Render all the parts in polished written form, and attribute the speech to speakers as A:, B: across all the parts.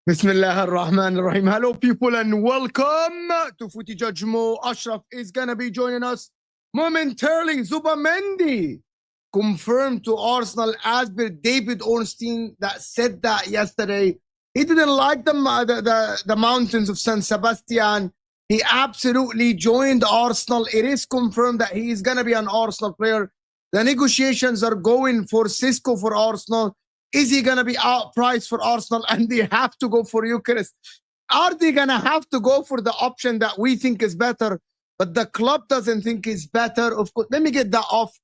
A: Bismillah ar-Rahman ar-Rahim. Hello people and welcome to Footy Judge Mo. Ashraf is going to be joining us momentarily. Zubimendi confirmed to Arsenal as per David Ornstein that said that yesterday. He didn't like the mountains of San Sebastian. He absolutely joined Arsenal. It is confirmed that he is going to be an Arsenal player. The negotiations are going for Sesko for Arsenal. Is he going to be outpriced for Arsenal and they have to go for Gyokeres? Are they going to have to go for the option that we think is better, but the club doesn't think is better? Of course, let me get that off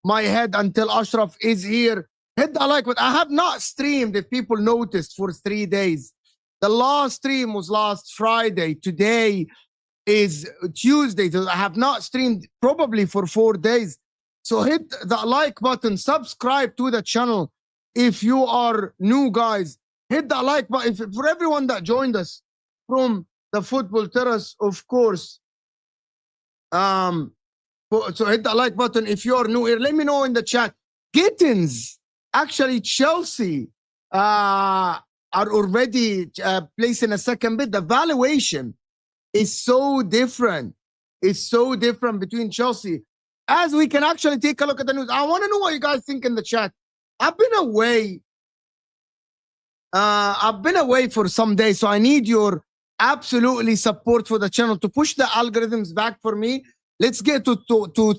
A: my head until Ashraf is here. Hit the like button. I have not streamed, if people noticed, for 3 days. The last stream was last Friday. Today is Tuesday. So I have not streamed probably for 4 days. So hit the like button. Subscribe to the channel. If you are new, guys, hit that like button. For everyone that joined us from the Football Terrace, of course. So hit that like button. If you are new here, let me know in the chat. Gittens, actually Chelsea are already placing a second bid. The valuation is so different. It's so different between Chelsea. As we can actually take a look at the news. I want to know what you guys think in the chat. I've been away for some days, so I need your absolutely support for the channel to push the algorithms back for me. Let's get to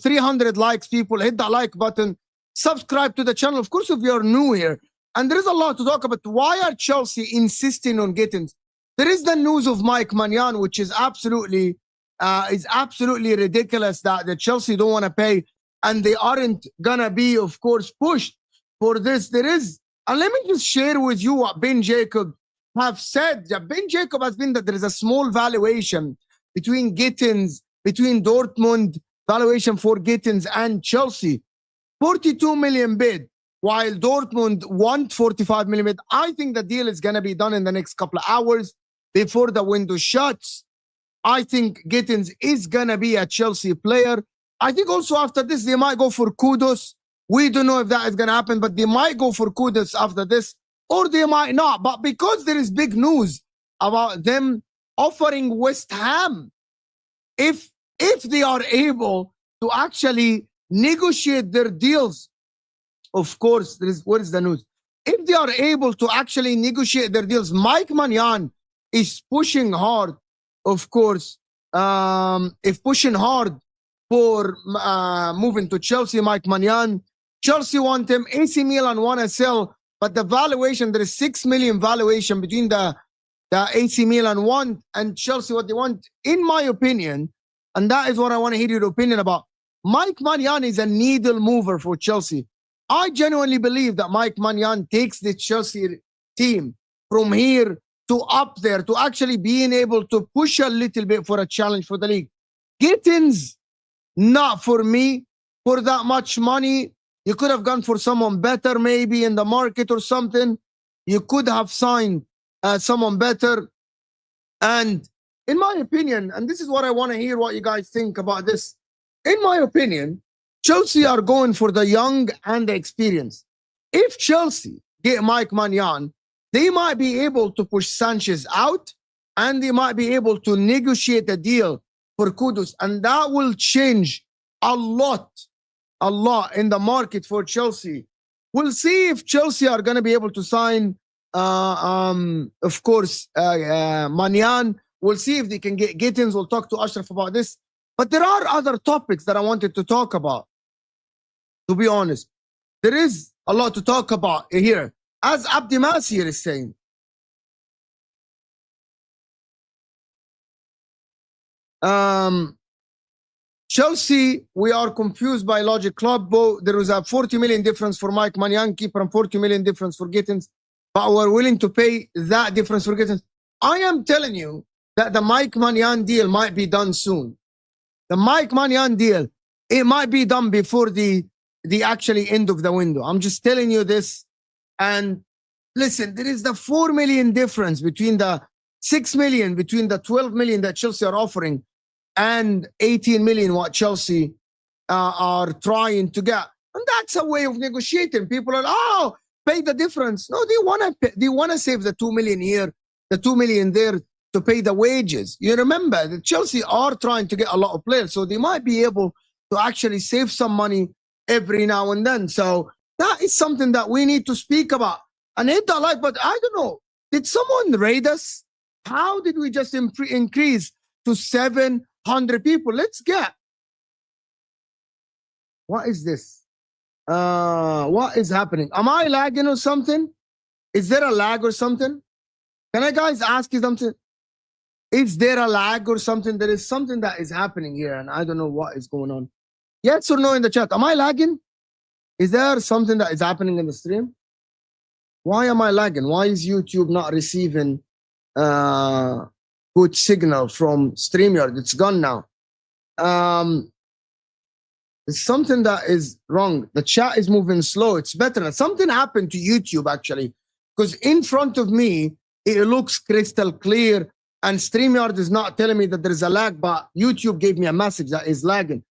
A: 300 likes, people. Hit that like button. Subscribe to the channel. Of course, if you're new here, and there is a lot to talk about. Why are Chelsea insisting on Gittens? There is the news of Mike Maignan, which is absolutely ridiculous that the Chelsea don't want to pay, and they aren't gonna be, of course, pushed for this. There is, and let me just share with you what Ben Jacob have said. Ben Jacob has been that there is a small valuation between Gittens, between Dortmund valuation for Gittens and Chelsea. 42 million bid, while Dortmund want 45 million bid. I think the deal is going to be done in the next couple of hours before the window shuts. I think Gittens is going to be a Chelsea player. I think also after this, they might go for Kudus. We don't know if that is going to happen, but they might go for Kudus after this, or they might not. But because there is big news about them offering West Ham, if they are able to actually negotiate their deals, of course, what is the news? If they are able to actually negotiate their deals, Mike Maignan is pushing hard, of course, if pushing hard for moving to Chelsea. Mike Maignan, Chelsea want him. AC Milan want to sell, but the valuation, there is 6 million valuation between the that AC Milan want and Chelsea what they want, in my opinion, and that is what I want to hear your opinion about. Mike Maignan is a needle mover for Chelsea. I genuinely believe that Mike Maignan takes the Chelsea team from here to up there to actually being able to push a little bit for a challenge for the league. Gittens, not for me. For that much money, you could have gone for someone better maybe in the market or something. You could have signed someone better. And in my opinion, and this is what I want to hear what you guys think about this. In my opinion, Chelsea are going for the young and the experienced. If Chelsea get Mike Maignan, they might be able to push Sanchez out and they might be able to negotiate a deal for Kudus. And that will change a lot in the market for Chelsea. We'll see if Chelsea are going to be able to sign, of course, Maignan. We'll see if they can get Gittens. We'll talk to Ashraf about this. But there are other topics that I wanted to talk about. To be honest, there is a lot to talk about here. As Abdi Masir is saying, Chelsea, we are confused by Logic Club. There was a 40 million difference for Mike Maignan, keeper, and 40 million difference for Gittens, but we're willing to pay that difference for Gittens. I am telling you that the Mike Maignan deal might be done soon. The Mike Maignan deal, it might be done before the actually end of the window. I'm just telling you this. And listen, there is the 4 million difference between the 6 million, between the 12 million that Chelsea are offering and 18 million what Chelsea are trying to get. And that's a way of negotiating. People are, oh, pay the difference. No, they want to save the 2 million here, the 2 million there to pay the wages. You remember that Chelsea are trying to get a lot of players, so they might be able to actually save some money every now and then. So that is something that we need to speak about. And hit that like, but I don't know, did someone raid us? How did we just increase to 700 people? Let's get. What is this? What is happening? Am I lagging or something? Is there a lag or something? Can I guys ask you something? Is there a lag or something? There is something that is happening here and I don't know what is going on. Yes or no in the chat? Am I lagging? Is there something that is happening in the stream? Why am I lagging? Why is YouTube not receiving good signal from StreamYard? It's gone now. There's something that is wrong. The chat is moving slow. It's better now. Something happened to YouTube actually, because in front of me, it looks crystal clear and StreamYard is not telling me that there's a lag, but YouTube gave me a message that is lagging.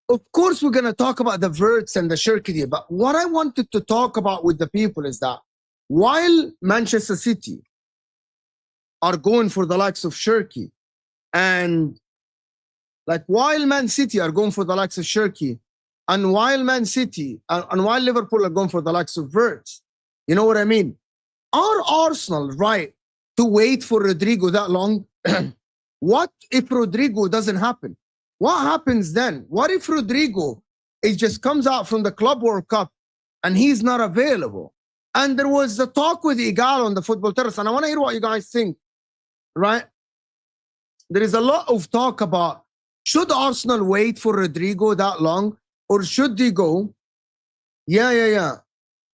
A: Of course, we're going to talk about the Wirtz and the Cherki deal, but what I wanted to talk about with the people is that while Manchester City are going for the likes of Cherki, and like while Man City are going for the likes of Cherki, and while Man City and while Liverpool are going for the likes of Wirtz, you know what I mean? Are Arsenal right to wait for Rodrigo that long? What if Rodrigo doesn't happen? What happens then? What if Rodrigo just comes out from the Club World Cup and he's not available? And there was a talk with Igalo on the football terrace, and I want to hear what you guys think, right? There is a lot of talk about, should Arsenal wait for Rodrigo that long, or should they go? Yeah.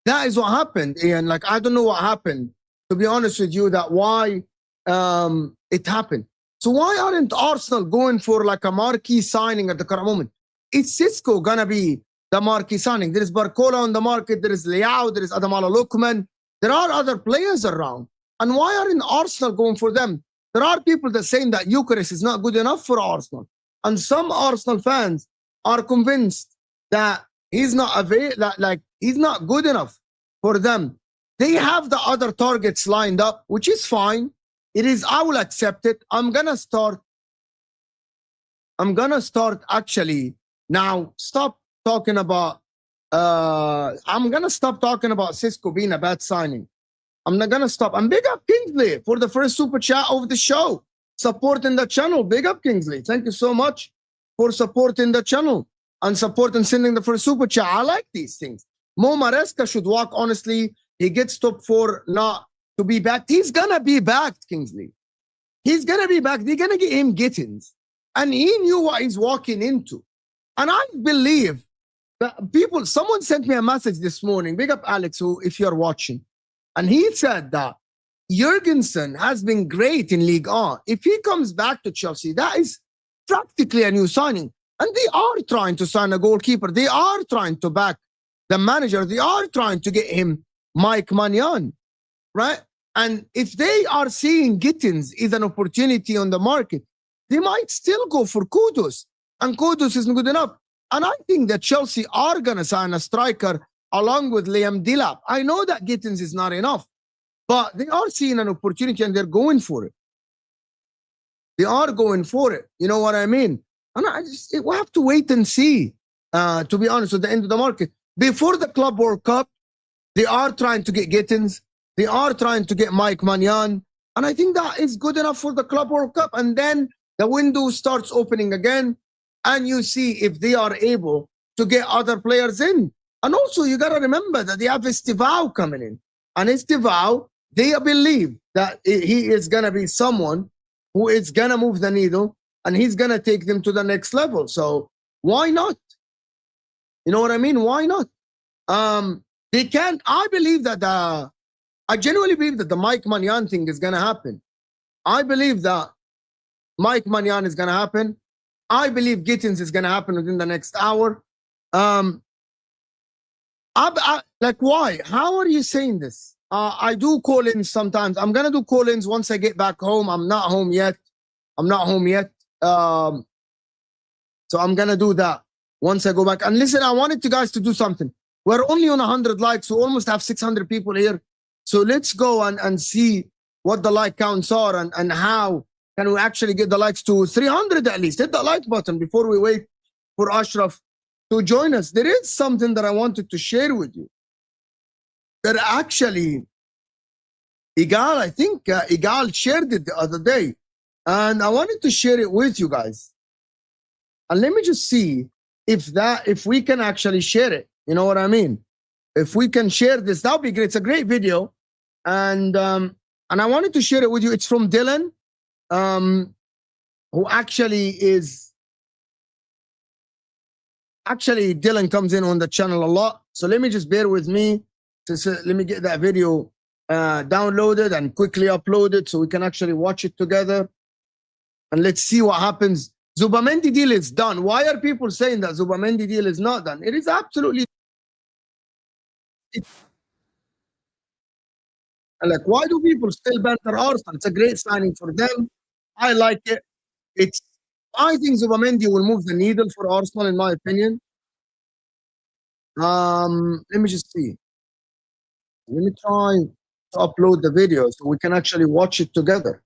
A: That is what happened, Ian. Like, I don't know what happened, to be honest with you, that why it happened. So why aren't Arsenal going for like a marquee signing at the current moment? Is Sesko going to be the marquee signing? There is Barcola on the market. There is Leao. There is Ademola Lookman. There are other players around. And why aren't Arsenal going for them? There are people that are saying that Gyokeres is not good enough for Arsenal. And some Arsenal fans are convinced that he's not he's not good enough for them. They have the other targets lined up, which is fine. It is, I will accept it. I'm gonna start actually now. Stop talking about I'm gonna stop talking about Sesko being a bad signing. I'm not gonna stop. And big up Kingsley for the first super chat of the show, supporting the channel. Big up Kingsley. Thank you so much for supporting the channel and supporting sending the first super chat. I like these things. Mo Maresca should walk, honestly. He gets top 4, not to be backed. He's gonna be backed, Kingsley. He's gonna be back. They're gonna get him Gittens. And he knew what he's walking into. And I believe that someone sent me a message this morning. Big up Alex, who, if you're watching. And he said that Jurgensen has been great in Ligue 1. If he comes back to Chelsea, that is practically a new signing. And they are trying to sign a goalkeeper. They are trying to back the manager. They are trying to get him Mike Maignan, right? And if they are seeing Gittens is an opportunity on the market, they might still go for Kudus. And Kudus isn't good enough. And I think that Chelsea are going to sign a striker along with Liam Delap. I know that Gittens is not enough, but they are seeing an opportunity and they're going for it. They are going for it. You know what I mean? And we have to wait and see, to be honest, at the end of the market. Before the Club World Cup, they are trying to get Gittens. They are trying to get Mike Maignan. And I think that is good enough for the Club World Cup. And then the window starts opening again. And you see if they are able to get other players in. And also, you got to remember that they have Estivao coming in. And Estivao, they believe that he is going to be someone who is going to move the needle and he's going to take them to the next level. So why not? You know what I mean? Why not? They can't. I believe that I genuinely believe that the Mike Maignan thing is going to happen. I believe that Mike Maignan is going to happen. I believe Gittens is going to happen within the next hour. Like, why? How are you saying this? I do call-ins sometimes. I'm going to do call-ins once I get back home. I'm not home yet. So I'm going to do that once I go back. And listen, I wanted you guys to do something. We're only on 100 likes. We almost have 600 people here. So let's go and see what the like counts are and how can we actually get the likes to 300 at least. Hit the like button before we wait for Ashraf to join us. There is something that I wanted to share with you. That actually, Igal, I think Igal shared it the other day. And I wanted to share it with you guys. And let me just see if we can actually share it. You know what I mean? If we can share this, that would be great. It's a great video. And I wanted to share it with you. It's from Dylan, who actually Dylan comes in on the channel a lot. So let me just bear with me. Let me get that video downloaded and quickly uploaded so we can actually watch it together. And let's see what happens. Zubimendi deal is done. Why are people saying that Zubimendi deal is not done? It is absolutely. Like, why do people still banter Arsenal? It's a great signing for them. I like it. I think Zubimendi will move the needle for Arsenal, in my opinion. Let me just see. Let me try to upload the video so we can actually watch it together.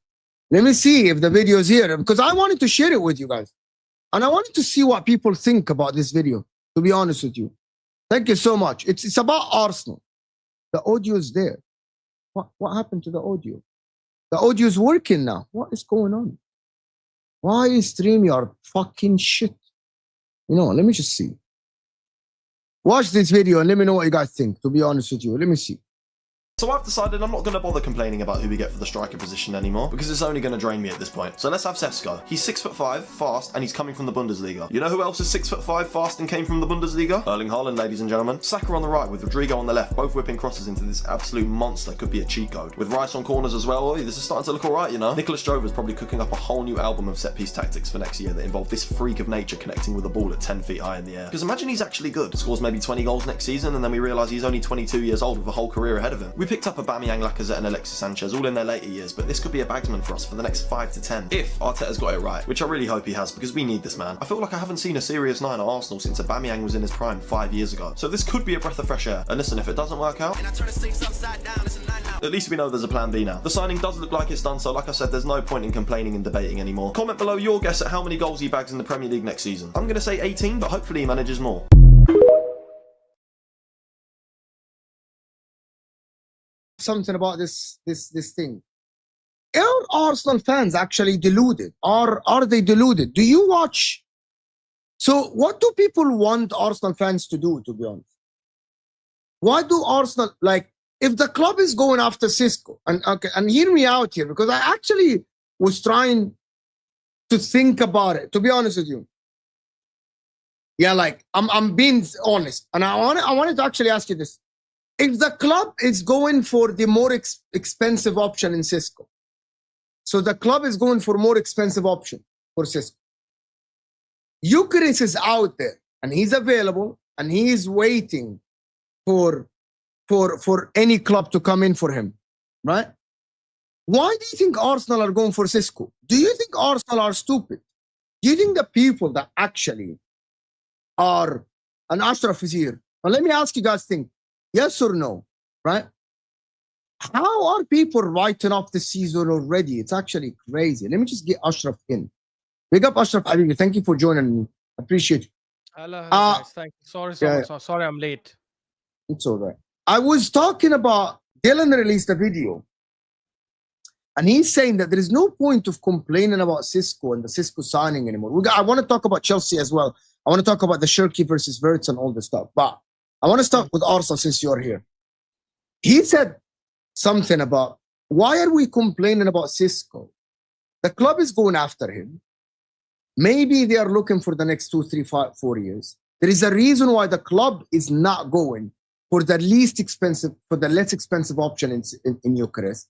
A: Let me see if the video is here, because I wanted to share it with you guys. And I wanted to see what people think about this video, to be honest with you. Thank you so much. It's about Arsenal. The audio is there. What happened to the audio? The audio is working now. What is going on? Why is StreamYard fucking shit? You know, let me just see. Watch this video and let me know what you guys think, to be honest with you. Let me see.
B: So I've decided I'm not going to bother complaining about who we get for the striker position anymore, because it's only going to drain me at this point. So let's have Sesko. He's 6'5", fast, and he's coming from the Bundesliga. You know who else is 6'5", fast, and came from the Bundesliga? Erling Haaland, ladies and gentlemen. Saka on the right with Rodrigo on the left, both whipping crosses into this absolute monster. Could be a cheat code. With Rice on corners as well. This is starting to look alright, you know. Nicholas Jover's probably cooking up a whole new album of set-piece tactics for next year that involve this freak of nature connecting with a ball at 10 feet high in the air. Because imagine he's actually good. Scores maybe 20 goals next season, and then we realise he's only 22 years old with a whole career ahead of him. We picked up Aubameyang, Lacazette and Alexis Sanchez all in their later years, but this could be a bagsman for us for the next 5 to 10 if Arteta's got it right, which I really hope he has, because we need this man. I feel like I haven't seen a serious 9 at Arsenal since Aubameyang was in his prime 5 years ago, so this could be a breath of fresh air. And listen, if it doesn't work out, at least we know there's a plan B now. The signing does look like it's done, so like I said, there's no point in complaining and debating anymore. Comment below your guess at how many goals he bags in the Premier League next season. I'm going to say 18, but hopefully he manages more.
A: Something about this thing. Are Arsenal fans actually deluded? Are they deluded? Do you watch? So what do people want Arsenal fans to do, to be honest? Why do Arsenal, like, if the club is going after Sesko, and hear me out here, because I actually was trying to think about it, to be honest with you. Yeah, like I'm being honest, and I wanted to actually ask you this: if the club is going for the more expensive option in Sesko, so the club is going for more expensive option for Sesko, Gyokeres is out there and he's available and he is waiting for any club to come in for him, right? Why do you think Arsenal are going for Sesko? Do you think Arsenal are stupid? Do you think the people that actually are, and Ashraf is here, but let me ask you guys, think, yes or no, right? How are people writing off the season already? It's actually crazy. Let me just get Ashraf in. Big up Ashraf Habibi. Thank you for joining me. Appreciate you.
C: Hello, guys. Thank you. Sorry so much. Sorry I'm late.
A: It's all right. I was talking about, Dylan released a video and he's saying that there is no point of complaining about Sesko and the Sesko signing anymore. I want to talk about Chelsea as well. I want to talk about the Cherki versus Wirtz and all this stuff. But I want to start with Arsenal since you're here. He said something about, why are we complaining about Sesko? The club is going after him. Maybe they are looking for the next 2, 3, 5, 4 years. There is a reason why the club is not going for the less expensive option in Gyokeres.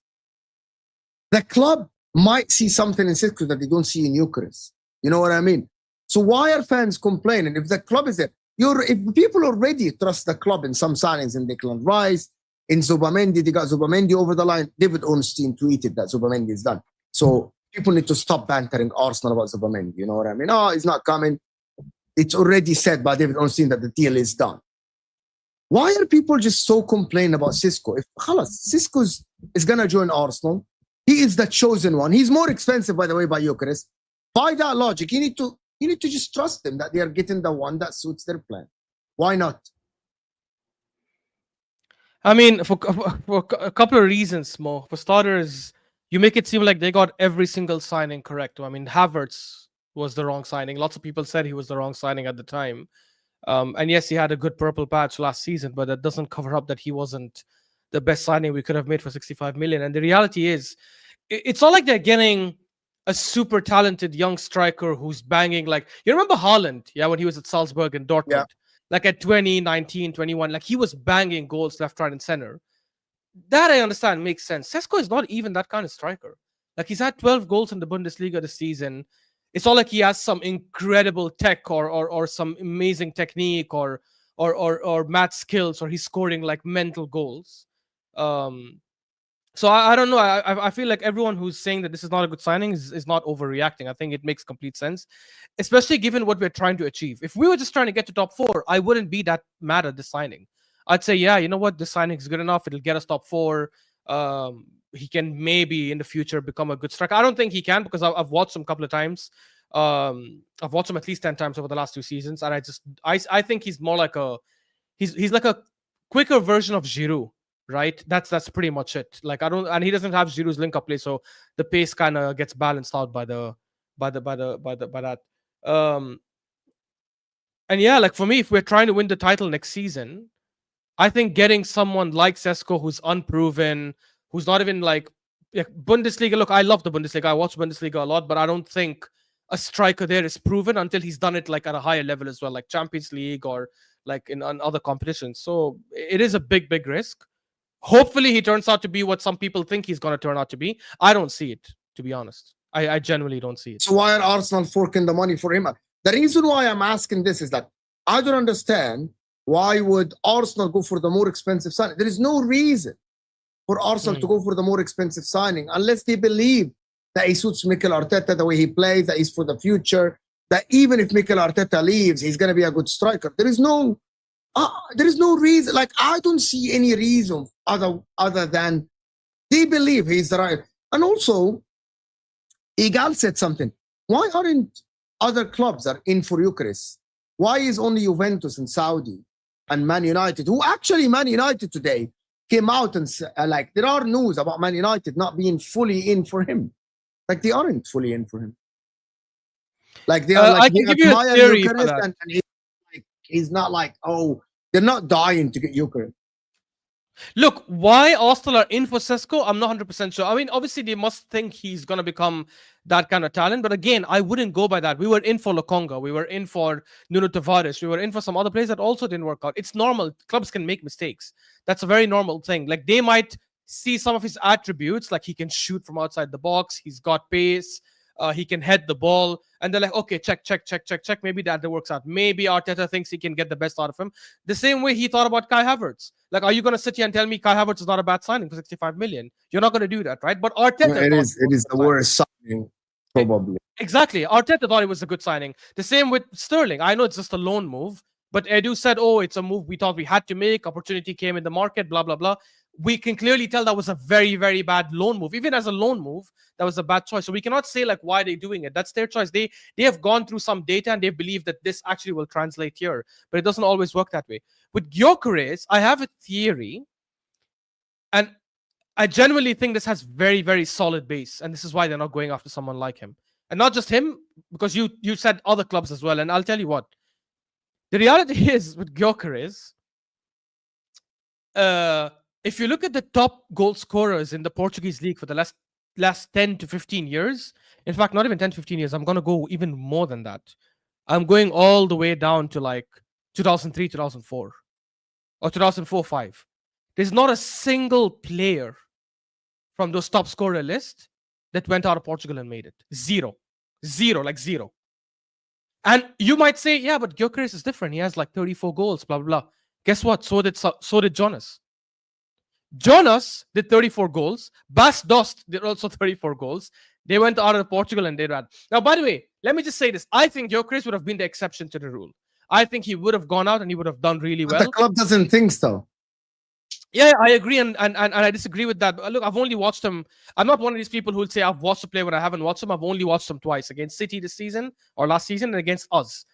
A: The club might see something in Sesko that they don't see in Gyokeres. You know what I mean? So why are fans complaining? If the club is there, if people already trust the club in some signings, in Declan Rice, in Zubimendi, they got Zubimendi over the line. David Ornstein tweeted that Zubimendi is done. So people need to stop bantering Arsenal about Zubimendi. You know what I mean? Oh, he's not coming. It's already said by David Ornstein that the deal is done. Why are people just so complaining about Sesko? If Sesko is going to join Arsenal, he is the chosen one. He's more expensive, by the way, by Gyokeres. By that logic, you need to just trust them that they are getting the one that suits their plan. Why not?
C: I mean, for a couple of reasons, Mo. For starters, you make it seem like they got every single signing correct. I mean, Havertz was the wrong signing. Lots of people said he was the wrong signing at the time. And yes, he had a good purple patch last season, but that doesn't cover up that he wasn't the best signing we could have made for 65 million. And the reality is, it's not like they're getting a super talented young striker who's banging. Like, you remember Haaland, when he was at Salzburg and Dortmund?
A: Yeah.
C: Like at 20, 19, 21, like he was banging goals left, right, and center. That I understand makes sense. Sesko is not even that kind of striker. Like, he's had 12 goals in the Bundesliga this season. It's not like he has some incredible tech or some amazing technique or math skills, or he's scoring like mental goals. So I don't know. I feel like everyone who's saying that this is not a good signing is not overreacting. I think it makes complete sense, especially given what we're trying to achieve. If we were just trying to get to top 4, I wouldn't be that mad at this signing. I'd say, yeah, you know what, this signing is good enough. It'll get us top 4. He can maybe in the future become a good striker. I don't think he can, because I've watched him a couple of times. I've watched him at least 10 times over the last 2 seasons, and I think he's more like he's like a quicker version of Giroud. Right, that's pretty much it. Like, and he doesn't have Giroud's link-up play, so the pace kind of gets balanced out by that. And yeah, like for me, if we're trying to win the title next season, I think getting someone like Sesko, who's unproven, who's not even like Bundesliga. Look, I love the Bundesliga. I watch Bundesliga a lot, but I don't think a striker there is proven until he's done it like at a higher level as well, like Champions League or like in other competitions. So it is a big risk. Hopefully he turns out to be what some people think he's going to turn out to be. I don't see it, to be honest. I genuinely don't see it.
A: So why are Arsenal forking the money for him? The reason why I'm asking this is that I don't understand why would Arsenal go for the more expensive signing. There is no reason for Arsenal to go for the more expensive signing unless they believe that he suits Mikel Arteta, the way he plays, that he's for the future, that even if Mikel Arteta leaves, he's going to be a good striker. There is no reason. Like, I don't see any reason other than they believe he's the right. And also, Igal said something. Why aren't other clubs are in for Gyokeres? Why is only Juventus and Saudi and Man United, who actually Man United today came out and said, like, there are news about Man United not being fully in for him. Like, they aren't fully in for him. Like, they are like,
C: I can give you a theory for that.
A: And he's not like, oh, they're not dying to get Gyokeres.
C: Look, why Arsenal are in for Sesko, I'm not 100% sure. I mean, obviously, they must think he's going to become that kind of talent. But again, I wouldn't go by that. We were in for Lokonga. We were in for Nuno Tavares. We were in for some other players that also didn't work out. It's normal. Clubs can make mistakes. That's a very normal thing. Like, they might see some of his attributes, like he can shoot from outside the box. He's got pace. He can head the ball. And they're like, okay, check. Maybe that works out. Maybe Arteta thinks he can get the best out of him. The same way he thought about Kai Havertz. Like, are you going to sit here and tell me Kai Havertz is not a bad signing for 65 million? You're not going to do that, right? But Arteta...
A: It is the worst signing, probably.
C: Exactly. Arteta thought it was a good signing. The same with Sterling. I know it's just a loan move, but Edu said, oh, it's a move we thought we had to make. Opportunity came in the market, blah, blah, blah. We can clearly tell that was a very, very bad loan move. Even as a loan move, that was a bad choice. So we cannot say, like, why are they doing it? That's their choice. They have gone through some data and they believe that this actually will translate here. But it doesn't always work that way. With Gyokeres, I have a theory. And I genuinely think this has very, very solid base. And this is why they're not going after someone like him. And not just him, because you said other clubs as well. And I'll tell you what. The reality is, with Gyokeres, if you look at the top goal scorers in the Portuguese league for the last 10 to 15 years, in fact, not even 10 to 15 years, I'm going to go even more than that. I'm going all the way down to like 2003, 2004, or 2004-05. There's not a single player from those top scorer list that went out of Portugal and made it. Zero. Like zero. And you might say, yeah, but Gyokeres is different. He has like 34 goals, blah, blah, blah. Guess what? So did Jonas. Jonas did 34 goals. Bas Dost did also 34 goals. They went out of Portugal and did that. Now, by the way, let me just say this. I think Gyokeres would have been the exception to the rule. I think he would have gone out and he would have done really well.
A: But the club doesn't think so.
C: Yeah, I agree, and I disagree with that. Look, I've only watched him. I'm not one of these people who will say I've watched the play when I haven't watched him. I've only watched him twice, against City this season or last season, and against us.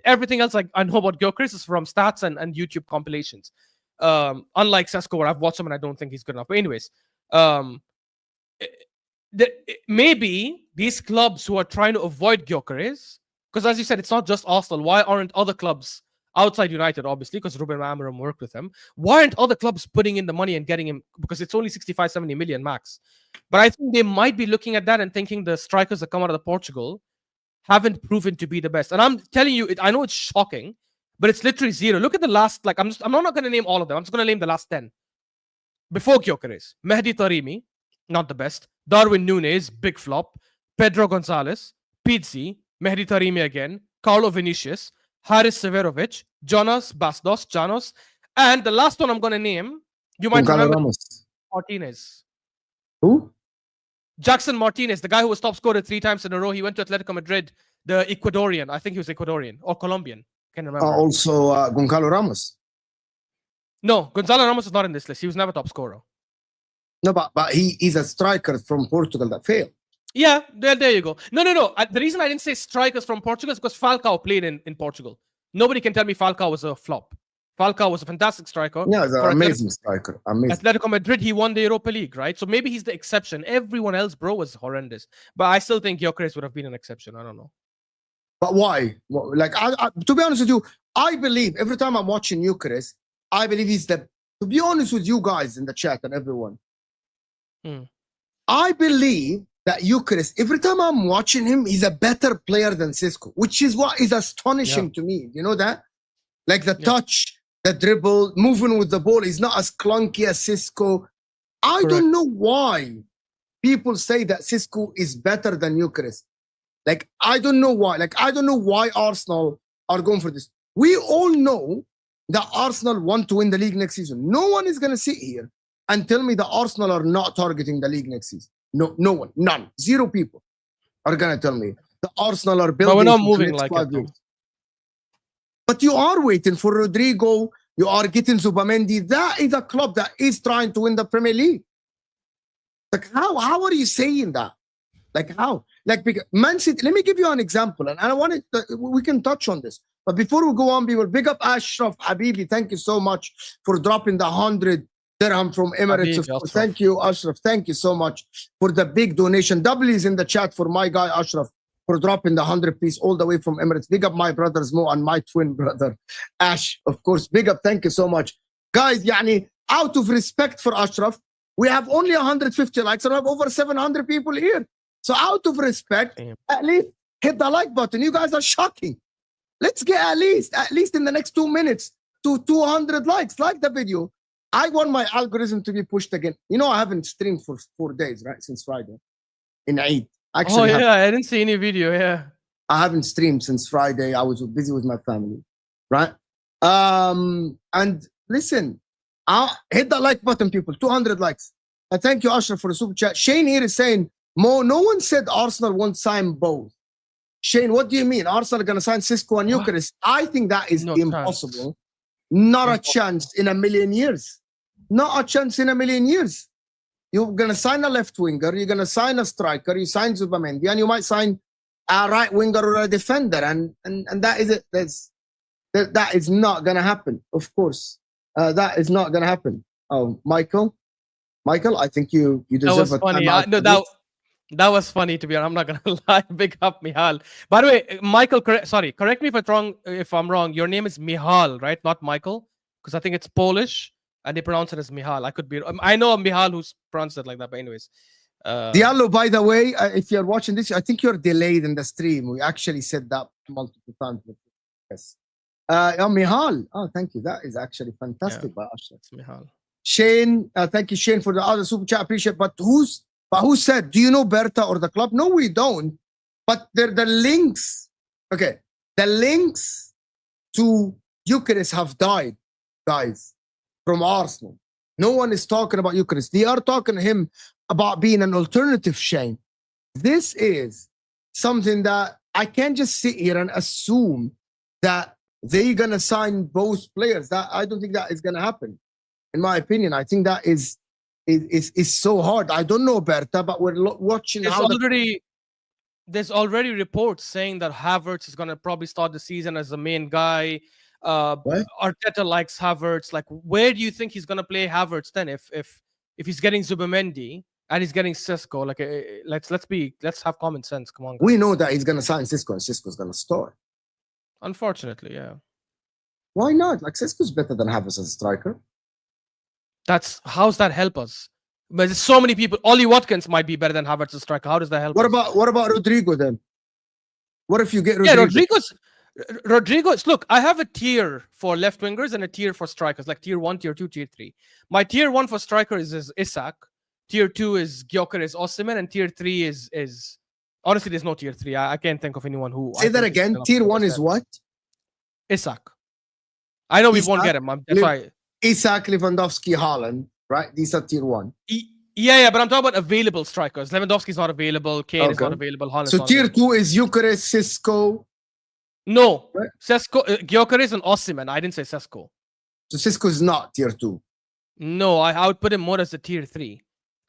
C: Everything else I know about Gyokeres is from stats and YouTube compilations. Unlike Sesko, where I've watched him and I don't think he's good enough. But anyways, maybe these clubs who are trying to avoid Gyokeres, because as you said, it's not just Arsenal. Why aren't other clubs outside United, obviously, because Ruben Amorim worked with him? Why aren't other clubs putting in the money and getting him? Because it's only 65, 70 million max. But I think they might be looking at that and thinking the strikers that come out of Portugal haven't proven to be the best. And I'm telling you, I know it's shocking, but it's literally zero. Look at the last, like, I'm not going to name all of them. I'm just going to name the last 10. Before Gyokeres, Mehdi Taremi, not the best. Darwin Núñez, big flop. Pedro Gonzalez, Pizzi, Mehdi Taremi again, Carlo Vinicius, Haris Severovic, Jonas, Bastos, Janos, and the last one I'm going to name, you might remember Martinez.
A: Who?
C: Jackson Martinez, the guy who was top scorer 3 times in a row. He went to Atletico Madrid, the Ecuadorian. I think he was Ecuadorian or Colombian. Can't remember.
A: Also, Goncalo Ramos.
C: No, Gonzalo Ramos is not in this list. He was never top scorer.
A: No, but he's a striker from Portugal that failed.
C: Yeah, there you go. No. The reason I didn't say strikers from Portugal is because Falcao played in Portugal. Nobody can tell me Falcao was a flop. Falcao was a fantastic striker.
A: Yeah, he's an amazing striker. Amazing.
C: Atletico Madrid, he won the Europa League, right? So maybe he's the exception. Everyone else, bro, was horrendous. But I still think Gyokeres would have been an exception. I don't know.
A: But why? Like, to be honest with you, I believe every time I'm watching Gyokeres, I believe he's to be honest with you guys in the chat and everyone, I believe that Gyokeres, every time I'm watching him, he's a better player than Sesko, which is what is astonishing to me. You know that? Like the touch, the dribble, moving with the ball is not as clunky as Sesko. I don't know why people say that Sesko is better than Gyokeres. Like, I don't know why. Like, I don't know why Arsenal are going for this. We all know that Arsenal want to win the league next season. No one is going to sit here and tell me that Arsenal are not targeting the league next season. No one, none, 0 people are going to tell me the Arsenal are building.
C: But we're not moving like it.
A: But you are waiting for Rodrigo. You are getting Zubimendi. That is a club that is trying to win the Premier League. Like, how are you saying that? Like, how? Like, Man City, let me give you an example. And I wanted, we can touch on this. But before we go on, we will big up Ashraf Habibi. Thank you so much for dropping the 100 dirham from Emirates.
C: Habibi,
A: thank you, Ashraf. Thank you so much for the big donation. Double is in the chat for my guy, Ashraf, for dropping the 100 piece all the way from Emirates. Big up my brothers Mo and my twin brother, Ash. Of course, big up. Thank you so much. Guys, yani, out of respect for Ashraf, we have only 150 likes and we have over 700 people here. So out of respect, at least hit the like button. You guys are shocking. Let's get at least in the next 2 minutes to 200 likes. Like the video. I want my algorithm to be pushed again. You know, I haven't streamed for 4 days, right? Since Friday in Eid. Actually,
C: I didn't see any video. Yeah,
A: I haven't streamed since Friday. I was busy with my family, right? And listen, hit the like button, people. 200 likes. Thank you, Ashraf, for the super chat. Shane here is saying, Mo, no one said Arsenal won't sign both. Shane, what do you mean? Arsenal are going to sign Sesko and Gyokeres? I think that is impossible. Not a chance in a million years. Not a chance in a million years. You're going to sign a left winger. You're going to sign a striker. You sign Zubimendi, and you might sign a right winger or a defender. And that is it. That is not going to happen. Of course, that is not going to happen. Oh, Michael, I think you deserve
C: that was funny. That was funny, to be honest. I'm not gonna lie. Big up, Mihal. By the way, Michael, correct me if I'm wrong. Your name is Mihal, right? Not Michael, because I think it's Polish and they pronounce it as Mihal. I could be. I know a Mihal who's pronounced it like that, but anyways.
A: Diallo, by the way, if you're watching this, I think you're delayed in the stream. We actually said that multiple times. Yes. Mihal. Oh, thank you. That is actually fantastic by Ashraf.
C: Mihal.
A: Shane, thank you, Shane, for the other super chat. Appreciate. But who said? Do you know Berta or the club? No, we don't. But they're the links. Okay, the links to Gyokeres have died, guys, from Arsenal. No one is talking about Gyokeres. They are talking to him about being an alternative. Shane, this is something that I can't just sit here and assume that they're gonna sign both players. That I don't think that is gonna happen. In my opinion, I think that is so hard. I don't know Berta, but we're watching.
C: There's already reports saying that Havertz is gonna probably start the season as the main guy. Arteta likes Havertz. Like, where do you think he's gonna play Havertz then? If he's getting Zubimendi and he's getting Sesko, like let's have common sense. Come on, guys.
A: We know that he's gonna sign Sesko and Sesko's gonna start.
C: Unfortunately, yeah.
A: Why not? Like, Sesko's better than Havertz as a striker.
C: How's that help us? But there's so many people. Ollie Watkins might be better than Havertz as a striker. How does that help?
A: What about Rodrigo then? What if you get Rodrigo?
C: Yeah, Rodrigo's. Look, I have a tier for left wingers and a tier for strikers, like tier 1, tier 2, tier 3. My tier 1 for strikers is Isak. Tier 2 is Gyokeres, Osimhen, and tier 3 is honestly, there's no tier 3. I can't think of anyone who.
A: Say that again. Tier 1 is what?
C: Isak. I know we won't get him. That's why.
A: Isak, Lewandowski, Haaland, right? These are tier 1.
C: Yeah, but I'm talking about available strikers. Lewandowski's not available. Kane is not available. Haaland's
A: so
C: not
A: tier
C: available.
A: 2 is Gyokeres, Sesko.
C: No,
A: right?
C: Sesko, Gyokeres and Osimhen. I didn't say Sesko.
A: So Sesko is not tier 2.
C: No, I would put him more as a tier 3.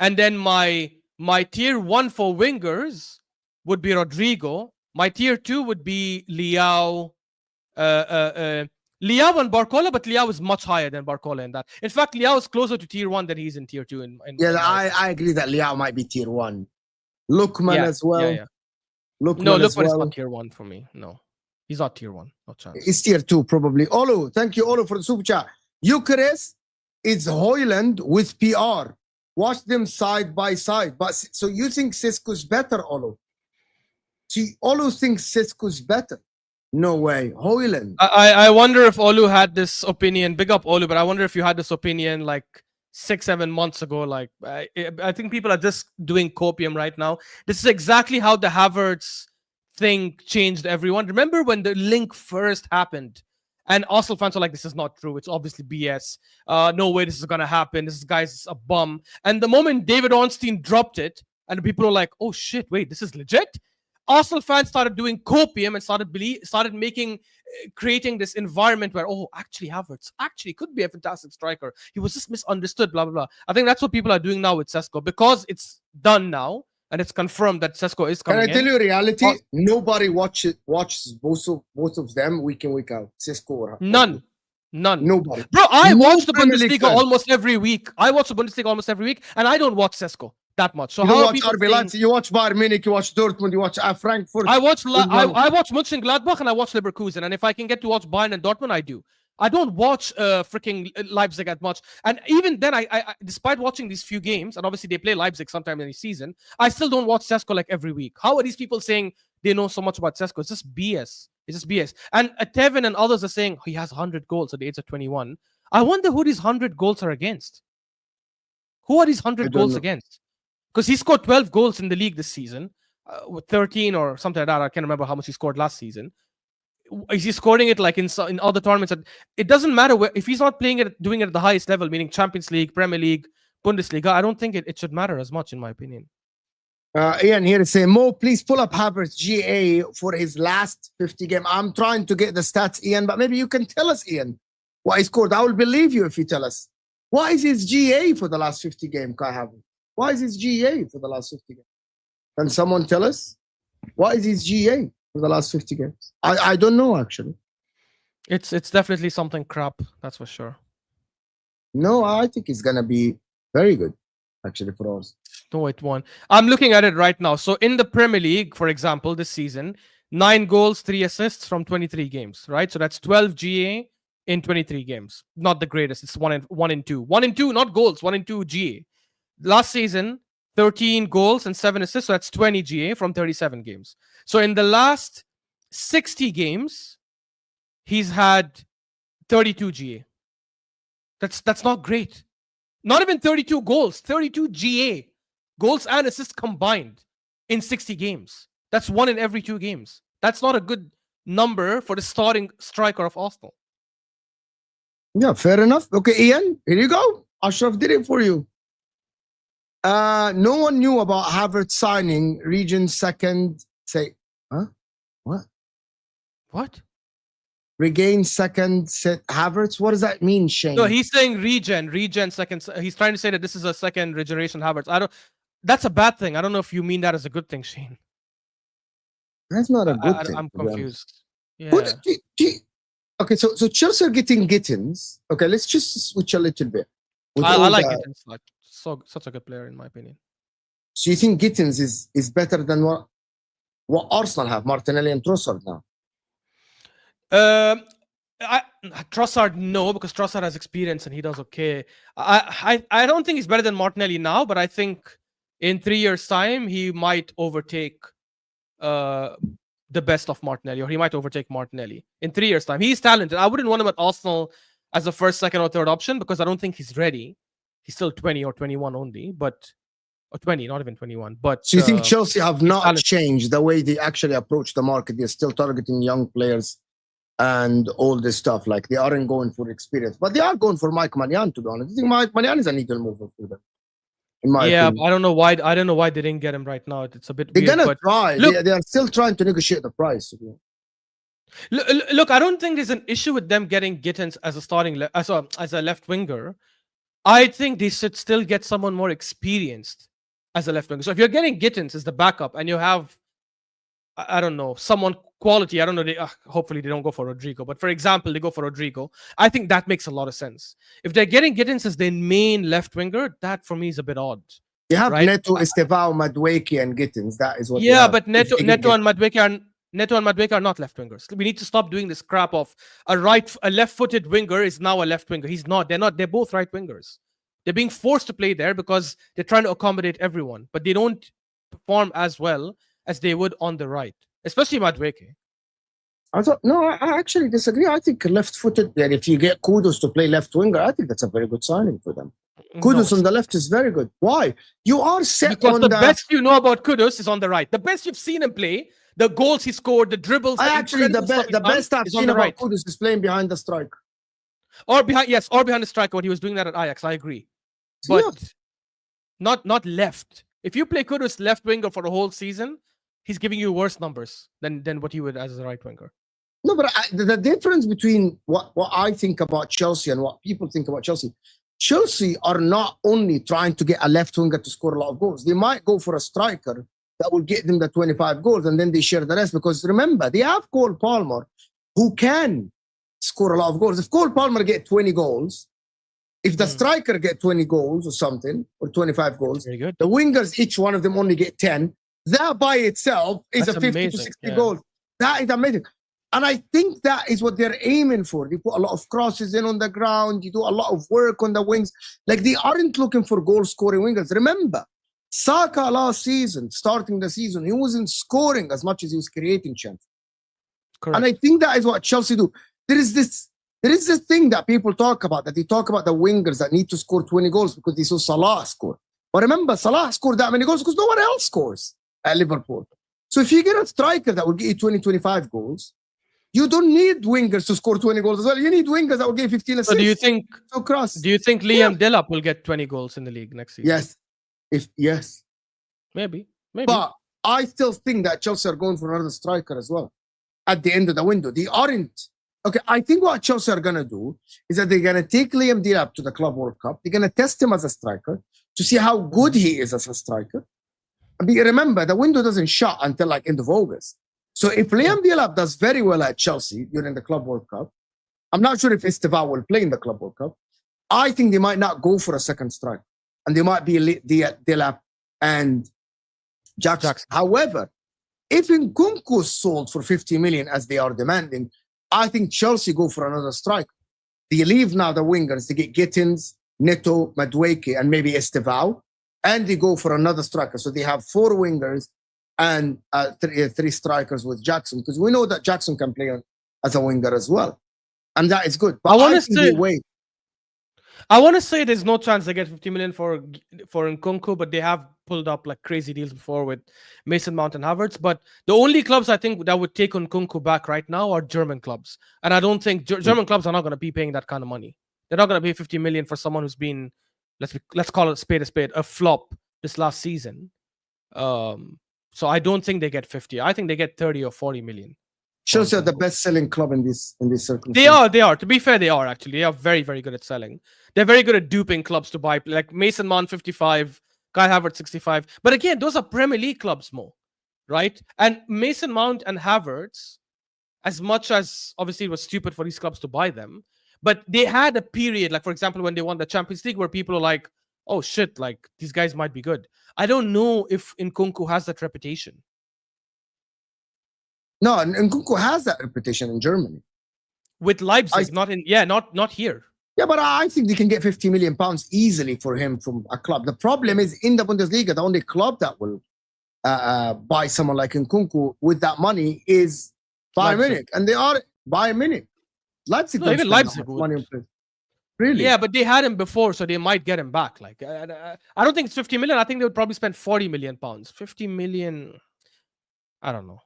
C: And then my tier 1 for wingers would be Rodrigo. My tier 2 would be Leao. Leao and Barcola, but Leao is much higher than Barcola in that. In fact, Leao is closer to tier 1 than he's in tier 2.
A: I agree that Leao might be tier 1. Lookman as well.
C: Yeah. Lookman is not tier 1 for me. No, he's not tier 1. No chance.
A: It's tier 2 probably. Olu, thank you, Olu, for the super chat. Gyokeres is Højlund with PR. Watch them side by side. But so you think Sesko's better, Olu? See, Olu thinks Sesko's better. No way. Højlund.
C: I wonder if Olu had this opinion. Big up Olu, but I wonder if you had this opinion like 6-7 months ago. Like, I think people are just doing copium right now. This is exactly how the Havertz thing changed everyone. Remember when the link first happened and Arsenal fans were like, this is not true. It's obviously BS. No way this is going to happen. This guy's a bum. And the moment David Ornstein dropped it and people were like, oh shit, wait, this is legit? Arsenal fans started doing copium and started creating this environment where, oh, actually Havertz actually could be a fantastic striker. He was just misunderstood, blah, blah, blah. I think that's what people are doing now with Sesko because it's done now and it's confirmed that Sesko is coming in.
A: Can I tell you reality? Nobody watches both of them week in, week out. Sesko or
C: None.
A: Nobody.
C: Bro, I watch the Bundesliga almost every week. And I don't watch Sesko that much. So
A: you watch RB Leipzig, you watch Bayern Munich, you watch Dortmund, you watch Frankfurt.
C: I watch Mönchengladbach and I watch Leverkusen. And if I can get to watch Bayern and Dortmund, I do. I don't watch freaking Leipzig that much. And even then, I despite watching these few games, and obviously they play Leipzig sometime in the season, I still don't watch Sesko like every week. How are these people saying they know so much about Sesko? It's just BS. It's just BS. And Tevin and others are saying he has 100 goals at the age of 21. I wonder who these 100 goals are against. Who are these 100 goals against? Because he scored 12 goals in the league this season, with 13 or something like that. I can't remember how much he scored last season. Is he scoring it like in other tournaments? It doesn't matter if he's not doing it at the highest level, meaning Champions League, Premier League, Bundesliga. I don't think it should matter as much, in my opinion.
A: Ian here is saying, Mo, please pull up Havertz GA for his last 50 game. I'm trying to get the stats, Ian, but maybe you can tell us, Ian, what he scored. I will believe you if you tell us. What is his GA for the last 50 game, Kai Havertz? What is his GA for the last 50 games? Can someone tell us? What is his GA for the last 50 games? I don't know, actually.
C: It's definitely something crap, that's for sure.
A: No, I think it's going to be very good, actually, for us.
C: No, it won't. I'm looking at it right now. So in the Premier League, for example, this season, 9 goals, 3 assists from 23 games, right? So that's 12 GA in 23 games. Not the greatest. It's 1 and 2. 1 and 2, not goals. 1 and 2 GA. Last season, 13 goals and 7 assists. So that's 20 GA from 37 games. So in the last 60 games, he's had 32 GA. That's not great. Not even 32 goals, 32 GA. Goals and assists combined in 60 games. That's 1 in every 2 games. That's not a good number for the starting striker of Arsenal.
A: Yeah, fair enough. Okay, Ian, here you go. Ashraf did it for you. No one knew about Havertz signing region second. Say, huh? What?
C: What?
A: Regain second set Havertz. What does that mean, Shane?
C: No, he's saying regen second. He's trying to say that this is a second regeneration Havertz. That's a bad thing. I don't know if you mean that as a good thing, Shane.
A: That's not a good thing.
C: I'm confused. Yeah.
A: Okay, so Chelsea are getting Gittens. Okay, let's just switch a little bit.
C: I like Gittens. Like, such a good player, in my opinion.
A: So you think Gittens is better than what Arsenal have, Martinelli and Trossard now?
C: Trossard, no, because Trossard has experience and he does okay. I don't think he's better than Martinelli now, but I think in 3 years' time he might overtake the best of Martinelli, or he might overtake Martinelli in 3 years' time. He's talented. I wouldn't want him at Arsenal as a first, second, or third option because I don't think he's ready. He's still 20 or 21 only, or 20, not even 21. But
A: so you think Chelsea have not changed the way they actually approach the market? They're still targeting young players and all this stuff. Like they aren't going for experience, but they are going for Mike Maignan, to be honest. I think Mike Maignan is a needle mover for them.
C: Yeah, I don't know why. I don't know why they didn't get him right now. It's a bit.
A: They're
C: weird,
A: gonna try. They are still trying to negotiate the price.
C: Look, I don't think there's an issue with them getting Gittens as a starting as a left winger. I think they should still get someone more experienced as a left winger. So if you're getting Gittens as the backup and you have, I don't know, someone quality, I don't know, hopefully they don't go for Rodrigo, but for example, they go for Rodrigo, I think that makes a lot of sense. If they're getting Gittens as their main left winger, that for me is a bit odd.
A: You have right? Neto, Estevao, Madueke, and Gittens. That is what.
C: Yeah, but Neto and Madueke are not left wingers. We need to stop doing this crap of a left-footed winger is now a left winger. He's not. They're not. They're both right wingers. They're being forced to play there because they're trying to accommodate everyone, but they don't perform as well as they would on the right, especially Madueke.
A: I actually disagree. I think left-footed, and if you get Kudus to play left winger, I think that's a very good signing for them. Kudus on the left is very good. Why? You are set
C: because
A: on
C: the best you know about Kudus is on the right. The best you've seen him play, the goals he scored, the dribbles.
A: The best I've seen about Kudus is playing behind the striker.
C: Or behind the striker when he was doing that at Ajax. I agree, but not left. If you play Kudus left winger for the whole season, he's giving you worse numbers than what he would as a right winger.
A: No, but the difference between what I think about Chelsea and what people think about Chelsea are not only trying to get a left winger to score a lot of goals. They might go for a striker that will get them the 25 goals and then they share the rest. Because remember, they have Cole Palmer who can score a lot of goals. If Cole Palmer get 20 goals, if the striker get 20 goals or something, or 25 goals,
C: very good.
A: The wingers, each one of them only get 10. That by itself is a 50 to 60 goals. That is amazing. And I think that is what they're aiming for. They put a lot of crosses in on the ground. You do a lot of work on the wings. Like, they aren't looking for goal-scoring wingers. Remember, Saka last season, starting the season, he wasn't scoring as much as he was creating chances.
C: Correct.
A: And I think that is what Chelsea do. There is this thing that people talk about, that they talk about the wingers that need to score 20 goals because they saw Salah score. But remember, Salah scored that many goals because no one else scores at Liverpool. So if you get a striker that will get you 20, 25 goals, you don't need wingers to score 20 goals as well. You need wingers that will get 15 assists.
C: So do you think Liam Delap will get 20 goals in the league next season?
A: Yes. Yes.
C: Maybe.
A: But I still think that Chelsea are going for another striker as well at the end of the window. They aren't. Okay, I think what Chelsea are going to do is that they're going to take Liam Delap to the Club World Cup. They're going to test him as a striker to see how good he is as a striker. Remember, the window doesn't shut until like end of August. So if Liam Delap does very well at Chelsea during the Club World Cup, I'm not sure if Estevao will play in the Club World Cup. I think they might not go for a second striker. And they might be Delap and Jackson. However, if Nkunku is sold for 50 million as they are demanding, I think Chelsea go for another striker. They leave now the wingers to get Gittens, Neto, Madueke, and maybe Estevao, and they go for another striker. So they have 4 wingers and 3 strikers with Jackson, because we know that Jackson can play as a winger as well, and that is good. But
C: I want to say there's no chance they get 50 million for Nkunku, but they have pulled up like crazy deals before with Mason Mount and Havertz. But the only clubs I think that would take Nkunku back right now are German clubs, and I don't think German clubs are not going to be paying that kind of money. They're not going to pay 50 million for someone who's been, let's call it a spade, a flop this last season. So I don't think they get 50. I think they get 30 or 40 million.
A: Chelsea are the best-selling club in this circumstance.
C: They are. To be fair, they are actually. They are very, very good at selling. They're very good at duping clubs to buy, like Mason Mount 55, Kai Havertz 65. But again, those are Premier League clubs more, right? And Mason Mount and Havertz, as much as obviously it was stupid for these clubs to buy them, but they had a period, like for example, when they won the Champions League, where people are like, oh shit, like these guys might be good. I don't know if Nkunku has that reputation.
A: No, Nkunku has that reputation in Germany.
C: With Leipzig, not here.
A: Yeah, but I think they can get 50 million pounds easily for him from a club. The problem is in the Bundesliga, the only club that will buy someone like Nkunku with that money is Bayern Munich, and they are Bayern Munich. Leipzig,
C: even Leipzig would.
A: Really?
C: Yeah, but they had him before, so they might get him back. Like, I don't think it's 50 million. I think they would probably spend 40 million pounds. 50 million, I don't know.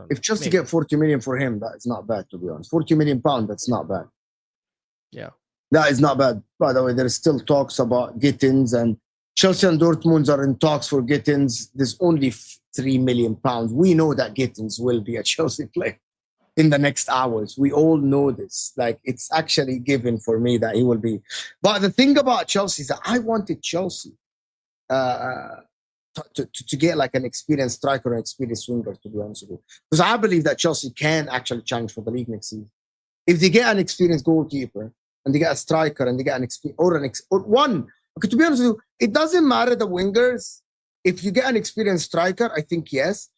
A: If Chelsea get 40 million for him, that is not bad, to be honest. 40 million pounds, that's not bad.
C: Yeah.
A: That is not bad. By the way, there's still talks about Gittens, and Chelsea and Dortmund are in talks for Gittens. There's only 3 million pounds. We know that Gittens will be a Chelsea player in the next hours. We all know this. Like, it's actually given for me that he will be. But the thing about Chelsea is that I wanted Chelsea to get like an experienced striker or an experienced winger, to be honest with you. Because I believe that Chelsea can actually challenge for the league next season. If they get an experienced goalkeeper and they get a striker and they get okay, to be honest with you, it doesn't matter the wingers. If you get an experienced striker, I think yes.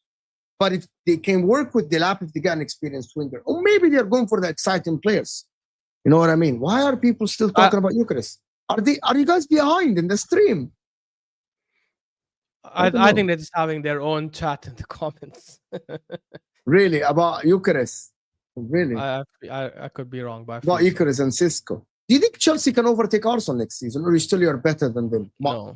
A: But if they can work with Delap, if they get an experienced winger, or maybe they're going for the exciting players. You know what I mean? Why are people still talking about Gyokeres? Are you guys behind in the stream?
C: I think they're just having their own chat in the comments.
A: Really? About Gyokeres? Really?
C: I could be wrong. But
A: about Gyokeres and Sesko. Do you think Chelsea can overtake Arsenal next season, or you're better than them?
C: No.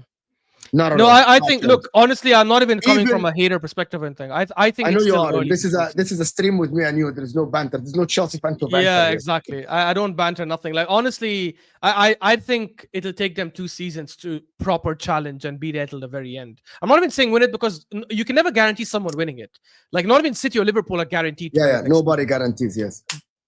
A: No,
C: I think. Look, honestly, I'm not even coming from a hater perspective or anything. I think
A: I know
C: it's
A: you are.
C: Early.
A: This is a stream with me and you. There's no banter. There's no Chelsea fan to banter.
C: Yeah, exactly. I don't banter nothing. Like, honestly, I think it'll take them 2 seasons to proper challenge and be there till the very end. I'm not even saying win it, because you can never guarantee someone winning it. Like, not even City or Liverpool are guaranteed.
A: Yeah, nobody guarantees. Yes.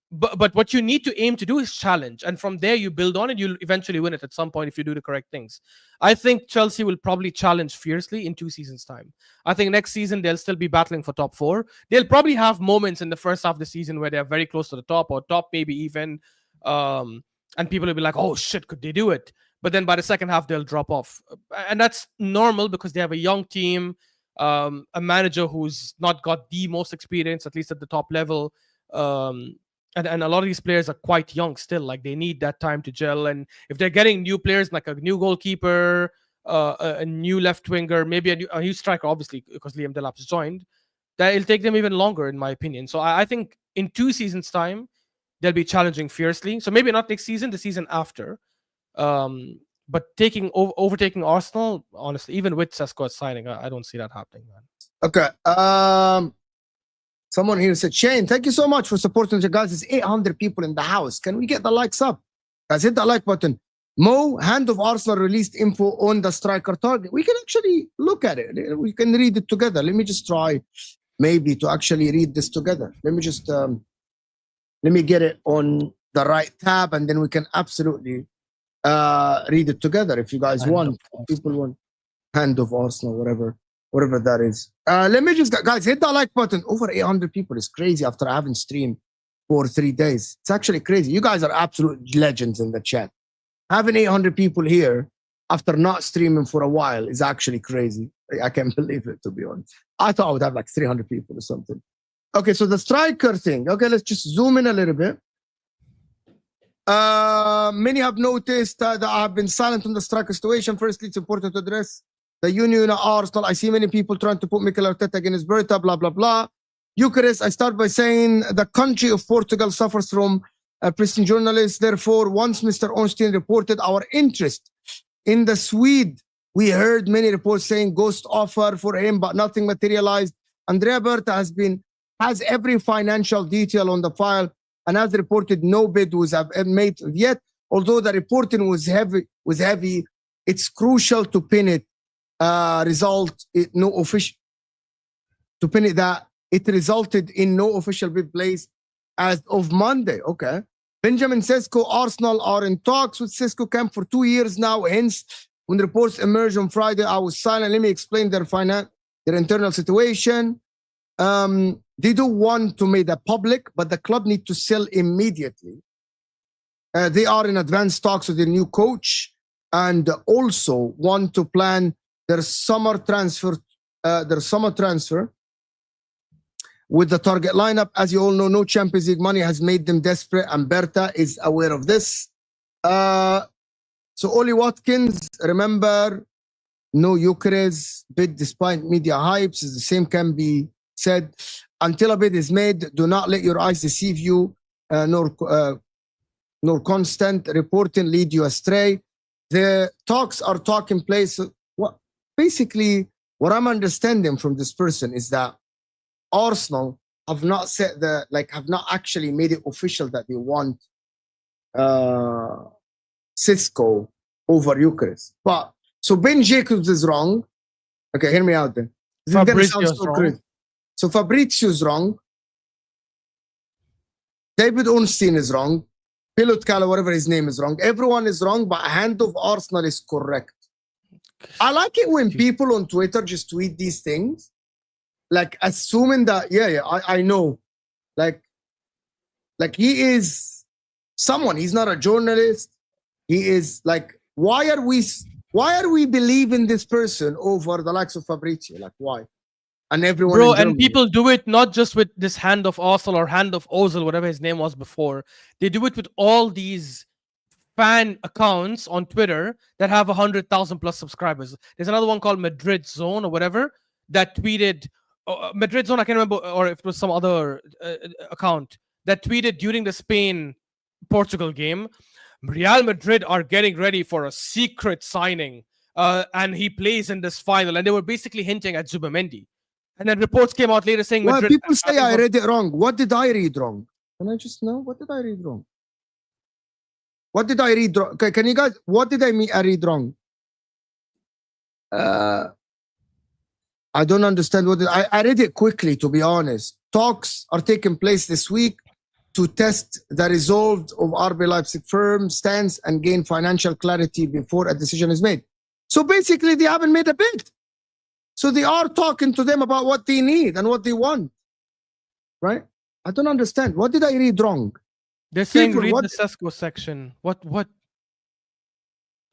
C: But what you need to aim to do is challenge, and from there you build on it. You'll eventually win it at some point if you do the correct things. I think Chelsea will probably challenge fiercely in 2 seasons' time. I think next season they'll still be battling for top 4. They'll probably have moments in the first half of the season where they're very close to the top, or top maybe even, and people will be like, "Oh shit, could they do it?" But then by the second half they'll drop off, and that's normal because they have a young team, a manager who's not got the most experience, at least at the top level. And a lot of these players are quite young still. Like they need that time to gel. And if they're getting new players like a new goalkeeper, a new left winger, maybe a new striker, obviously because Liam Delap's joined, that it'll take them even longer, in my opinion. So I think in 2 seasons' time, they'll be challenging fiercely. So maybe not next season, the season after. But overtaking Arsenal, honestly, even with Sesko signing, I don't see that happening, man.
A: Okay. Someone here said, Shane, thank you so much for supporting the guys. There's 800 people in the house. Can we get the likes up? Guys, hit that like button. Mo, hand of Arsenal released info on the striker target. We can actually look at it. We can read it together. Let me just try maybe to actually read this together. Let me just let me get it on the right tab, and then we can absolutely read it together if you guys want. People want hand of Arsenal, whatever that is. Let me just, guys, hit that like button. Over 800 people is crazy after I haven't streamed for 3 days. It's actually crazy. You guys are absolute legends in the chat. Having 800 people here after not streaming for a while is actually crazy. I can't believe it, to be honest. I thought I would have like 300 people or something. Okay, so the striker thing. Okay, let's just zoom in a little bit. Many have noticed that I have been silent on the striker situation. Firstly, it's important to address the union at Arsenal. I see many people trying to put Mikel Arteta against Berta, blah, blah, blah. Gyokeres, I start by saying the country of Portugal suffers from prison journalists. Therefore, once Mr. Ornstein reported our interest in the Swede, we heard many reports saying ghost offer for him, but nothing materialized. Andrea Berta has every financial detail on the file and has reported no bid was made yet. Although the reporting was heavy, it's crucial to pin it. To pin it that it resulted in no official bid placed as of Monday. Okay. Benjamin Sesko, Arsenal are in talks with Sesko camp for 2 years now. Hence, when reports emerged on Friday, I was silent. Let me explain their internal situation. They don't want to make that public, but the club need to sell immediately. They are in advanced talks with their new coach and also want to plan their summer transfer with the target lineup. As you all know, no Champions League money has made them desperate, and Berta is aware of this. So Oli Watkins, remember, no Gyokeres bid despite media hypes. The same can be said. Until a bid is made, do not let your eyes deceive you, nor constant reporting lead you astray. The talks are taking place. Basically, what I'm understanding from this person is that Arsenal have not have not actually made it official that they want Sesko over Gyokeres. But so Ben Jacobs is wrong. Okay, hear me out then. This is gonna sound so crazy. So Fabrizio's wrong. David Ornstein is wrong. Pilot Kala, whatever his name, is wrong. Everyone is wrong, but hand of Arsenal is correct. I like it when people on Twitter just tweet these things, like assuming that, I know. Like he is someone, he's not a journalist. He is like, why are we believing this person over the likes of Fabrizio? Like, why? And everyone,
C: bro, and people do it not just with this hand of Arsenal or hand of Ozil, whatever his name was before. They do it with all these fan accounts on Twitter that have 100,000 plus subscribers. There's another one called Madrid Zone or whatever that tweeted Madrid Zone. I can't remember, or if it was some other account that tweeted during the Spain-Portugal game, Real Madrid are getting ready for a secret signing, and he plays in this final. And they were basically hinting at Zubimendi. And then reports came out later saying,
A: well, people say I read it wrong. What did I read wrong? Can I just know? What did I read wrong? What did I read wrong? Okay, can you guys, what did I read wrong? I don't understand what I read it quickly, to be honest. Talks are taking place this week to test the resolve of RB Leipzig firm stance and gain financial clarity before a decision is made. So basically, they haven't made a bid. So they are talking to them about what they need and what they want, right? I don't understand. What did I read wrong?
C: They're saying read the Sesko section. What?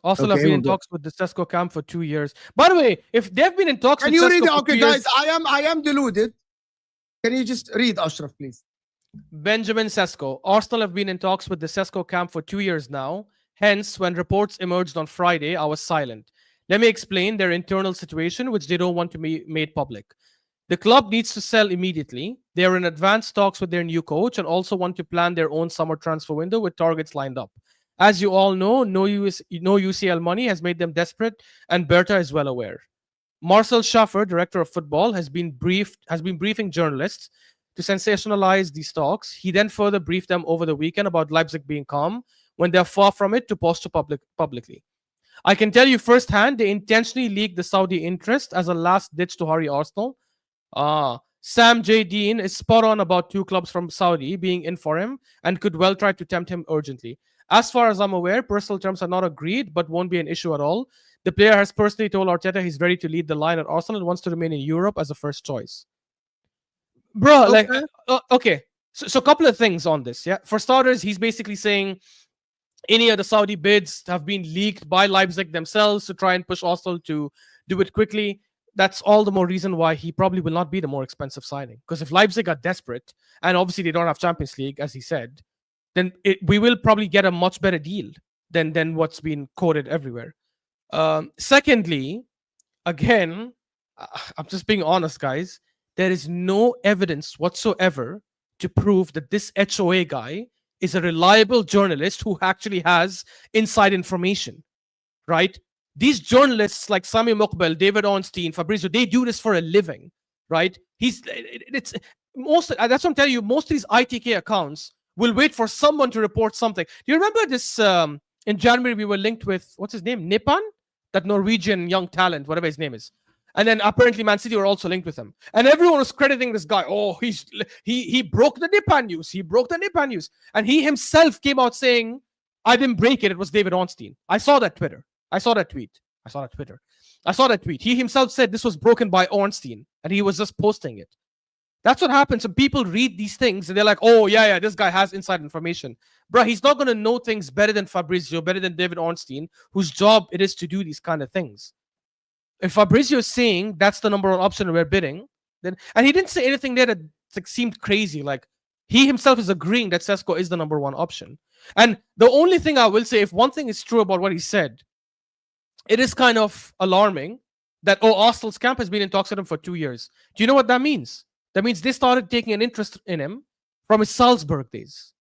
C: Also, have been in talks with the Sesko camp for 2 years. By the way, if they've been in talks,
A: can you read it? Okay, guys, I am deluded. Can you just read, Ashraf, please?
C: Benjamin Sesko. Arsenal have been in talks with the Sesko camp for 2 years now. Hence, when reports emerged on Friday, I was silent. Let me explain their internal situation, which they don't want to be made public. The club needs to sell immediately. They are in advanced talks with their new coach and also want to plan their own summer transfer window with targets lined up. As you all know, no UCL money has made them desperate, and Berta is well aware. Marcel Schaffer, director of football, has been briefing journalists to sensationalize these talks. He then further briefed them over the weekend about Leipzig being calm when they're far from it to post publicly. I can tell you firsthand, they intentionally leaked the Saudi interest as a last ditch to hurry Arsenal. Sam J. Dean is spot on about 2 clubs from Saudi being in for him and could well try to tempt him urgently. As far as I'm aware, personal terms are not agreed, but won't be an issue at all. The player has personally told Arteta he's ready to lead the line at Arsenal and wants to remain in Europe as a first choice. Bro, okay. So a couple of things on this, yeah. For starters, he's basically saying any of the Saudi bids have been leaked by Leipzig themselves to try and push Arsenal to do it quickly. That's all the more reason why he probably will not be the more expensive signing. Because if Leipzig are desperate, and obviously they don't have Champions League, as he said, then we will probably get a much better deal than what's been quoted everywhere. Secondly, again, I'm just being honest, guys. There is no evidence whatsoever to prove that this HOA guy is a reliable journalist who actually has inside information, right? These journalists like Sami Muqbel, David Ornstein, Fabrizio, they do this for a living, right? That's what I'm telling you. Most of these ITK accounts will wait for someone to report something. Do you remember this? In January, we were linked with, what's his name? Nipan? That Norwegian young talent, whatever his name is. And then apparently Man City were also linked with him. And everyone was crediting this guy. Oh, he broke the Nipan news. He broke the Nipan news. And he himself came out saying, I didn't break it. It was David Ornstein. I saw that tweet. I saw that tweet. He himself said this was broken by Ornstein. And he was just posting it. That's what happens. And people read these things and they're like, oh, yeah, this guy has inside information. Bruh, he's not going to know things better than Fabrizio, better than David Ornstein, whose job it is to do these kind of things. If Fabrizio is saying that's the number one option we're bidding, then, and he didn't say anything there that seemed crazy. Like, he himself is agreeing that Sesko is the number one option. And the only thing I will say, if one thing is true about what he said, it is kind of alarming that, Arsenal's camp has been in talks with him for 2 years. Do you know what that means? That means they started taking an interest in him from his Salzburg days,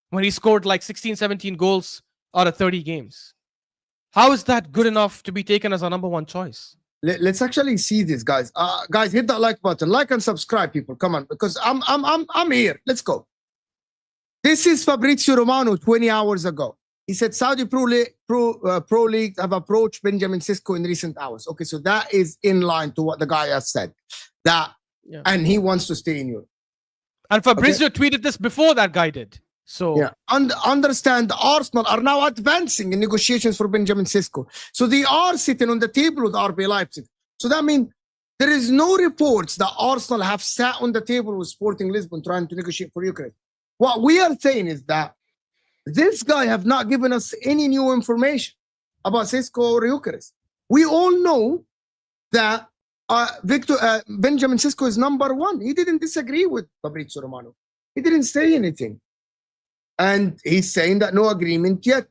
C: when he scored like 16, 17 goals out of 30 games. How is that good enough to be taken as a number one choice?
A: Let's actually see this, guys. Guys, hit that like button, like and subscribe, people. Come on, because I'm here. Let's go. This is Fabrizio Romano 20 hours ago. He said Saudi Pro League have approached Benjamin Sesko in recent hours. Okay, so that is in line to what the guy has said. And he wants to stay in Europe.
C: And Fabrizio tweeted this before that guy did. So
A: yeah, understand Arsenal are now advancing in negotiations for Benjamin Sesko. So they are sitting on the table with RB Leipzig. So that means there is no reports that Arsenal have sat on the table with Sporting Lisbon trying to negotiate for Ukraine. What we are saying is that this guy have not given us any new information about Sesko or Gyokeres. We all know that Benjamin Sesko is number one. He didn't disagree with Fabrizio Romano. He didn't say anything. And he's saying that no agreement yet.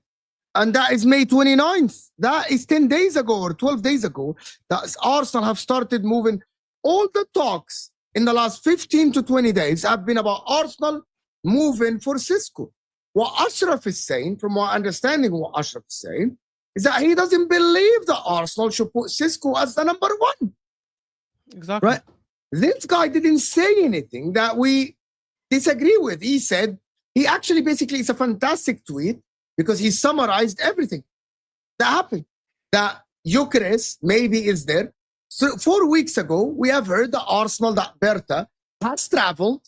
A: And that is May 29th. That is 10 days ago or 12 days ago that Arsenal have started moving. All the talks in the last 15 to 20 days have been about Arsenal moving for Sesko. What Ashraf is saying, from my understanding of what Ashraf is saying, is that he doesn't believe that Arsenal should put Sesko as the number one.
C: Exactly.
A: Right? This guy didn't say anything that we disagree with. He said, he actually basically, it's a fantastic tweet because he summarized everything that happened. That Gyokeres maybe is there. So 4 weeks ago, we have heard that Arsenal, that Berta, has traveled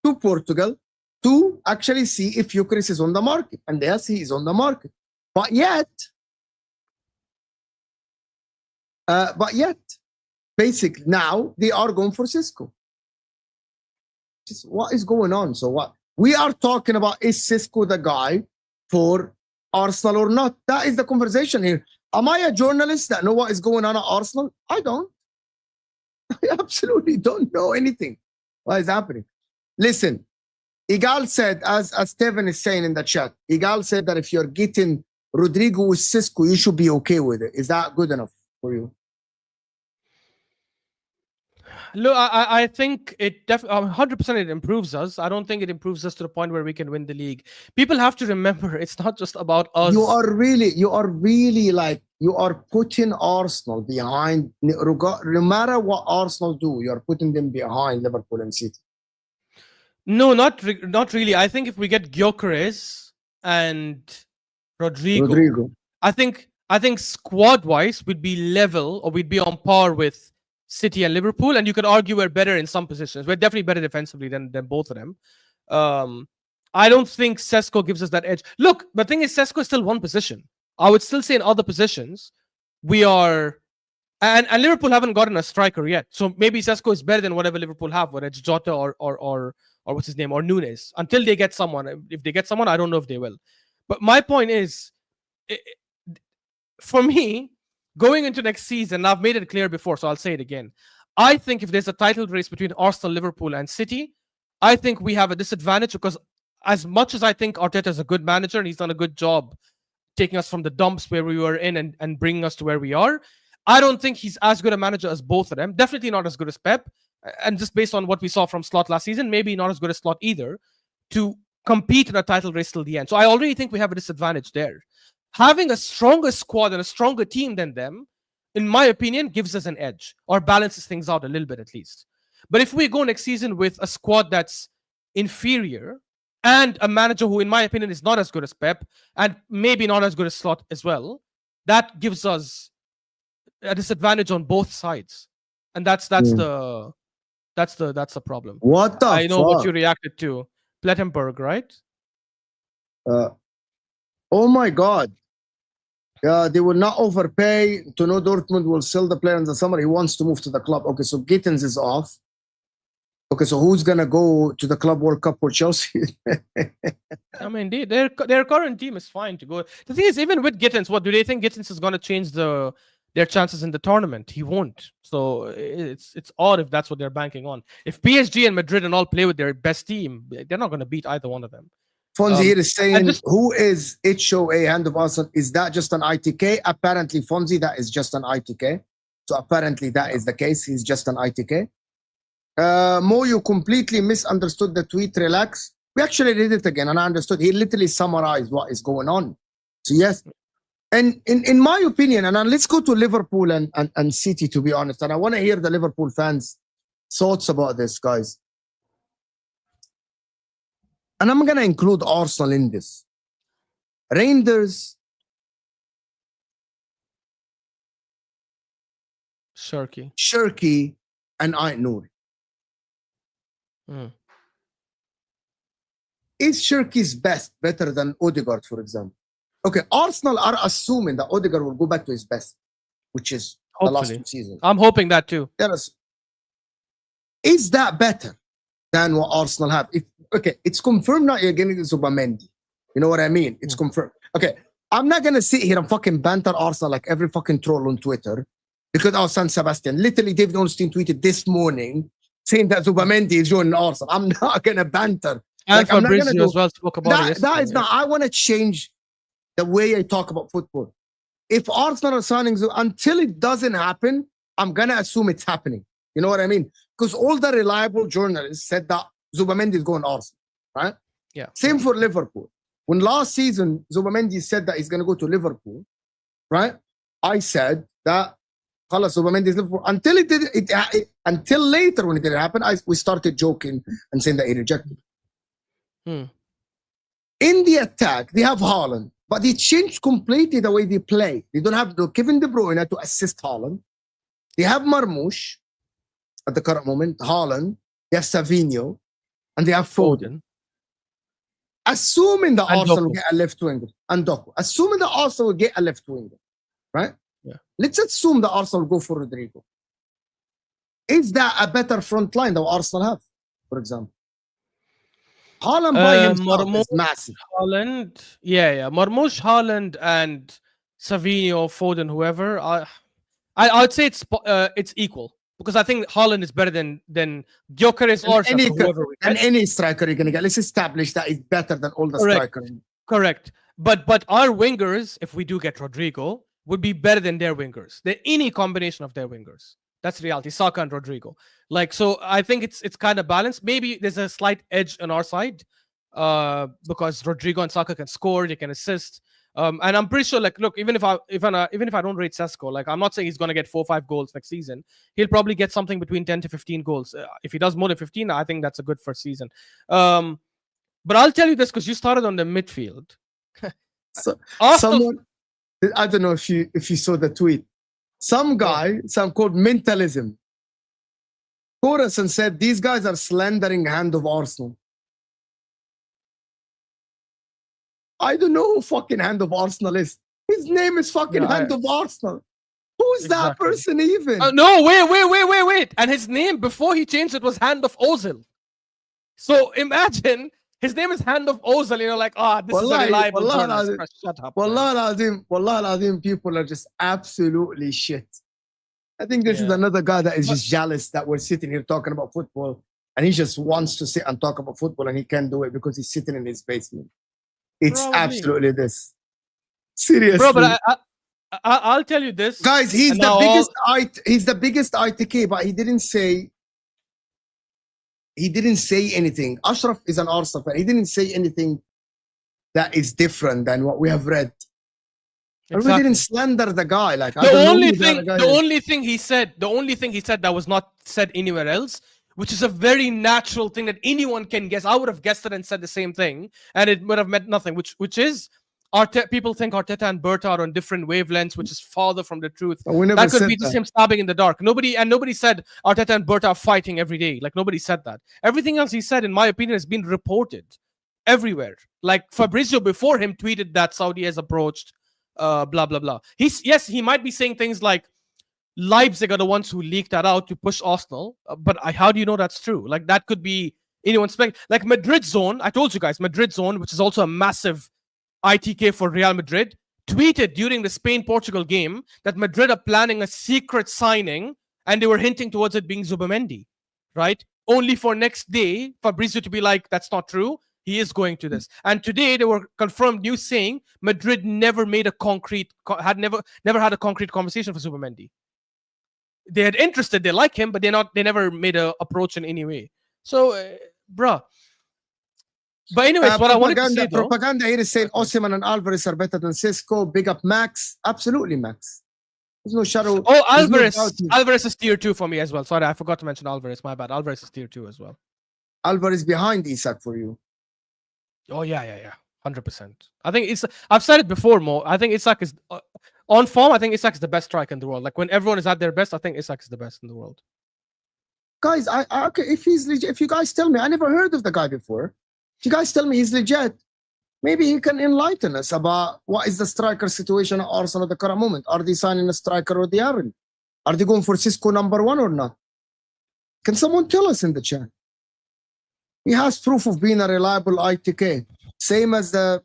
A: to Portugal to actually see if Gyokeres is on the market. And yes, he is on the market. But yet, basically, now they are going for Sesko. Just what is going on? So what? We are talking about, is Sesko the guy for Arsenal or not? That is the conversation here. Am I a journalist that know what is going on at Arsenal? I don't. I absolutely don't know anything. What is happening? Listen, Igal said, as Steven is saying in the chat, Igal said that if you're getting Rodrigo with Sesko, you should be okay with it. Is that good enough for you?
C: Look, I think it 100% it improves us. I don't think it improves us to the point where we can win the league. People have to remember it's not just about us.
A: You are really like, you are putting Arsenal behind, no matter what Arsenal do, you are putting them behind Liverpool and City.
C: No, not really. I think if we get Gyokeres and Rodrigo, I think squad wise we'd be level, or we'd be on par with City and Liverpool, and you could argue we're better in some positions. We're definitely better defensively than both of them. I don't think Sesko gives us that edge. Look, the thing is, Sesko is still one position. I would still say in other positions we are, and Liverpool haven't gotten a striker yet. So maybe Sesko is better than whatever Liverpool have, whether it's Jota or what's his name, or Nunes, until they get someone. If they get someone, I don't know if they will. But my point is, for me, going into next season, I've made it clear before, so I'll say it again. I think if there's a title race between Arsenal, Liverpool, and City, I think we have a disadvantage, because as much as I think Arteta is a good manager and he's done a good job taking us from the dumps where we were in and bringing us to where we are, I don't think he's as good a manager as both of them. Definitely not as good as Pep. And just based on what we saw from Slot last season, maybe not as good as Slot either, to compete in a title race till the end. So I already think we have a disadvantage there. Having a stronger squad and a stronger team than them, in my opinion, gives us an edge, or balances things out a little bit at least. But if we go next season with a squad that's inferior and a manager who, in my opinion, is not as good as Pep and maybe not as good as Slot as well, that gives us a disadvantage on both sides, and that's the problem.
A: What the
C: I know
A: fuck?
C: what you reacted to, Plettenberg, right?
A: Oh my God. They will not overpay. To know Dortmund will sell the player in the summer. He wants to move to the club. Okay, so Gittens is off. Okay, so who's gonna go to the Club World Cup for Chelsea?
C: I mean, their current team is fine to go. The thing is, even with Gittens, what do they think Gittens is gonna change their chances in the tournament? He won't. So it's odd if that's what they're banking on. If PSG and Madrid and all play with their best team, they're not gonna beat either one of them.
A: Fonzie here is saying, who is HOA Hand of Arsenal? Is that just an ITK? Apparently, Fonzie, that is just an ITK. So apparently that is the case. He's just an ITK. Mo, you completely misunderstood the tweet. Relax. We actually read it again and I understood. He literally summarized what is going on. So yes. And in my opinion, and let's go to Liverpool and City, to be honest. And I want to hear the Liverpool fans' thoughts about this, guys. And I'm going to include Arsenal in this. Rangers, Cherki, and Ait Nouri. Is Cherki's best better than Odegaard, for example? Okay, Arsenal are assuming that Odegaard will go back to his best, which is the last 2 seasons.
C: I'm hoping that too.
A: Yes. Is that better than what Arsenal have? Okay, it's confirmed now you're getting Zubimendi. You know what I mean? It's confirmed. Okay, I'm not going to sit here and fucking banter Arsenal like every fucking troll on Twitter because our San Sebastian. Literally, David Ornstein tweeted this morning saying that Zubimendi is joining Arsenal. I'm not going to banter.
C: And like, Fabrizio as well spoke about it.
A: That is not. I want to change the way I talk about football. If Arsenal are signing, until it doesn't happen, I'm going to assume it's happening. You know what I mean? Because all the reliable journalists said that Zubimendi is going to Arsenal, right?
C: Yeah.
A: Same for Liverpool. When last season, Zubimendi said that he's going to go to Liverpool, right? I said that Zubimendi is Liverpool. Until it did until later when it didn't happen, we started joking and saying that he rejected. In the attack, they have Haaland, but they changed completely the way they play. They don't have Kevin De Bruyne to assist Haaland. They have Marmoush at the current moment, Haaland, they have Savinho, and they have Foden. Assuming that Arsenal will get a left winger, and Doku. Assuming that Arsenal will get a left winger, right?
C: Yeah.
A: Let's assume that Arsenal will go for Rodrigo. Is that a better front line than Arsenal have, for example? Haaland by himself is massive.
C: Haaland, Marmoush, Haaland, and Savinho, Foden, whoever. I'd say it's equal. because I think Haaland is better than Gyokeres or whoever we
A: and
C: get.
A: any striker you're gonna get. Let's establish that is better than all the strikers.
C: Correct. But our wingers, if we do get Rodrigo, would be better than their wingers. Than any combination of their wingers. That's reality. Saka and Rodrigo. Like, so I think it's kind of balanced. Maybe there's a slight edge on our side, because Rodrigo and Saka can score, they can assist. And I'm pretty sure, like, look, even if I don't rate Sesko, like, I'm not saying he's gonna get 4 or 5 goals next season. He'll probably get something between 10 to 15 goals. If he does more than 15, I think that's a good first season. But I'll tell you this, because you started on the midfield.
A: So, someone, I don't know if you saw the tweet. Some guy, some called Mentalism, Kudus and said these guys are slandering hand of Arsenal. I don't know who fucking hand of Arsenal is. His name is fucking hand of Arsenal. Who's that person even?
C: No, wait. And his name before he changed it was Hand of Ozil. So imagine his name is Hand of Ozil. You know, like, this is a reliable journalist. Shut up.
A: Wallah, people are just absolutely shit. I think this is another guy that is just jealous that we're sitting here talking about football, and he just wants to sit and talk about football, and he can't do it because he's sitting in his basement. It's absolutely this. Seriously.
C: Bro, but I'll tell you this.
A: Guys, he's the biggest ITK, but he didn't say anything. Ashraf is an Arsenal fan. He didn't say anything that is different than what we have read. Exactly. We didn't slander the guy. Like,
C: the only thing he said that was not said anywhere else, which is a very natural thing that anyone can guess. I would have guessed it and said the same thing, and it would have meant nothing. Which is, people think Arteta and Berta are on different wavelengths, which is farther from the truth. That could be just him stabbing in the dark. Nobody said Arteta and Berta are fighting every day. Like, nobody said that. Everything else he said, in my opinion, has been reported everywhere. Like, Fabrizio before him tweeted that Saudi has approached, blah blah blah. He might be saying things like Leipzig are the ones who leaked that out to push Arsenal, but how do you know that's true? Like, that could be anyone's like Madrid Zone. I told you guys, Madrid Zone, which is also a massive ITK for Real Madrid, tweeted during the Spain-Portugal game that Madrid are planning a secret signing, and they were hinting towards it being Zubimendi, right? Only for next day Fabrizio to be like, that's not true. He is going to this. And today they were confirmed news saying Madrid never made never had a concrete conversation for Zubimendi. They had interested, they like him, but they never made an approach in any way. So, bruh. But anyways, what I wanted to say,
A: propaganda here is saying Osimhen and Alvarez are better than Sesko. Big up Max. Absolutely, Max. There's no shadow.
C: Oh, Alvarez is tier 2 for me as well. Sorry, I forgot to mention Alvarez. My bad. Alvarez is tier 2 as well.
A: Alvarez behind Isak for you.
C: Oh, yeah. 100%. I think I've said it before, Mo. I think Isak is on form. I think Isak is the best striker in the world. Like, when everyone is at their best, I think Isak is the best in the world.
A: Guys, okay, if he's legit, if you guys tell me, I never heard of the guy before. If you guys tell me he's legit, maybe he can enlighten us about what is the striker situation at Arsenal at the current moment. Are they signing a striker or they aren't? Are they going for Sesko #1 or not? Can someone tell us in the chat? He has proof of being a reliable ITK. Same as the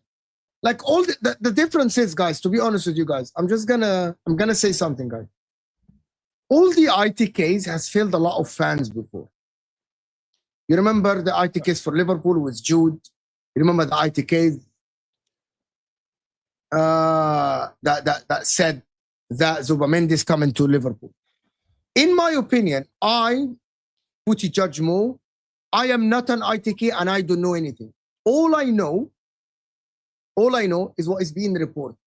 A: difference is, guys, to be honest with you guys, I'm gonna say something, guys. All the ITKs has filled a lot of fans before. You remember the ITKs for Liverpool with Jude? You remember the ITKs that said that Zubimendi is coming to Liverpool? In my opinion, Footy Judge Mo, I am not an ITK and I don't know anything. All I know is what is being reported.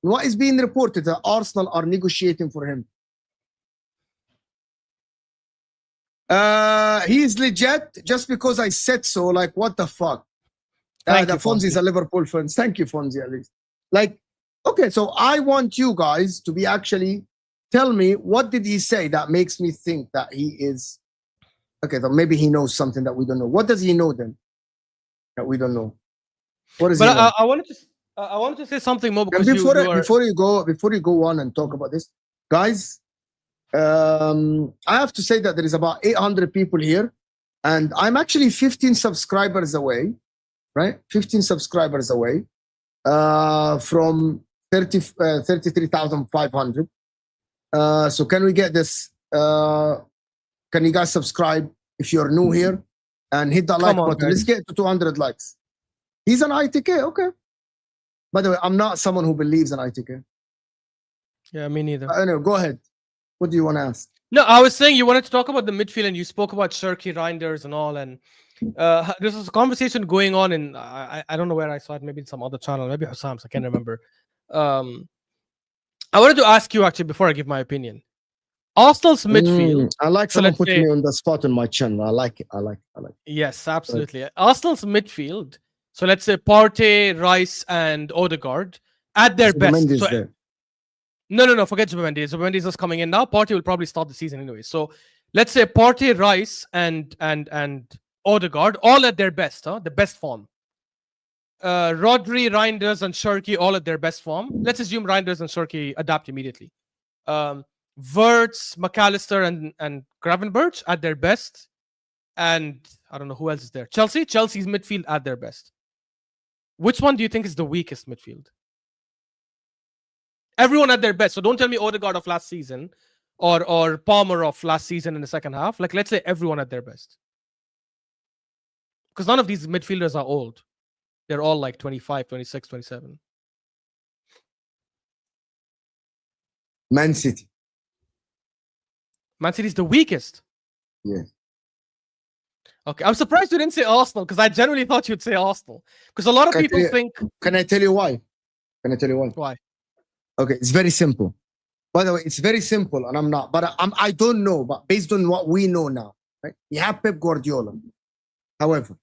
A: What is being reported that Arsenal are negotiating for him. He is legit just because I said so. Like, what the fuck? Fonzie is a Liverpool fan. Thank you, Fonzie, at least. Like, okay, so I want you guys to be actually tell me, what did he say that makes me think that he is okay? So maybe he knows something that we don't know. What does he know then that we don't know? What is? But
C: I wanted to say something more because
A: before you go on and talk about this, guys. I have to say that there is about 800 people here, and I'm actually 15 subscribers away, right? 15 subscribers away from 33,500. So can we get this Can you guys subscribe if you're new here and hit that like button? Let's get to 200 likes. He's an ITK, okay. By the way, I'm not someone who believes in ITK.
C: Yeah, me neither.
A: Anyway, go ahead. What do you want to ask?
C: No, I was saying you wanted to talk about the midfield, and you spoke about Cherki, Reinders, and all. And this was a conversation going on in I don't know where I saw it. Maybe in some other channel, maybe Hassam's. I can't remember. I wanted to ask you actually before I give my opinion. Arsenal's midfield.
A: I like someone putting me on the spot on my channel. I like it. I like it.
C: Yes, absolutely. Right. Arsenal's midfield. So let's say Partey, Rice, and Odegaard at their best. So, no. Forget Zubimendi. Zubimendi is just coming in now. Partey will probably start the season anyway. So let's say Partey, Rice, and Odegaard all at their best, the best form. Rodri, Reinders, and Cherki all at their best form. Let's assume Reinders and Cherki adapt immediately. Wirtz, McAllister, and Gravenberch at their best. And I don't know who else is there. Chelsea's midfield at their best. Which one do you think is the weakest midfield? Everyone at their best. So don't tell me Odegaard of last season or Palmer of last season in the second half. Like, let's say everyone at their best. Because none of these midfielders are old. They're all like 25, 26, 27.
A: Man City.
C: Man City is the weakest.
A: Yeah.
C: Okay, I'm surprised you didn't say Arsenal because I genuinely thought you'd say Arsenal. Because a lot of people think.
A: Can I tell you why?
C: Why?
A: Okay, it's very simple. By the way, it's very simple, and I'm not. But I don't know. But based on what we know now, right? You have Pep Guardiola. However,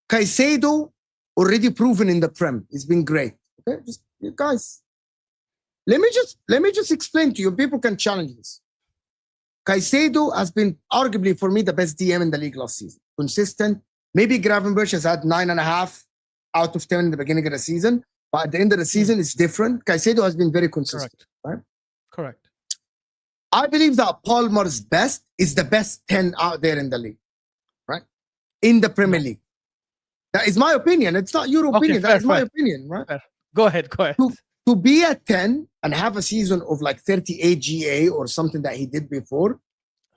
A: Caicedo already proven in the Prem. It's been great. Okay, just you guys. Let me just explain to you. People can challenge this. Caicedo has been arguably for me the best DM in the league last season. Consistent. Maybe Gravenberch has had 9.5 out of 10 in the beginning of the season, but at the end of the season, it's different. Caicedo has been very consistent. Right?
C: Correct.
A: I believe that Palmer's best is the best 10 out there in the league, right? In the Premier League. That is my opinion. It's not your opinion. That is my opinion, right?
C: Fair. Go ahead.
A: To be at 10 and have a season of like 38 GA or something that he did before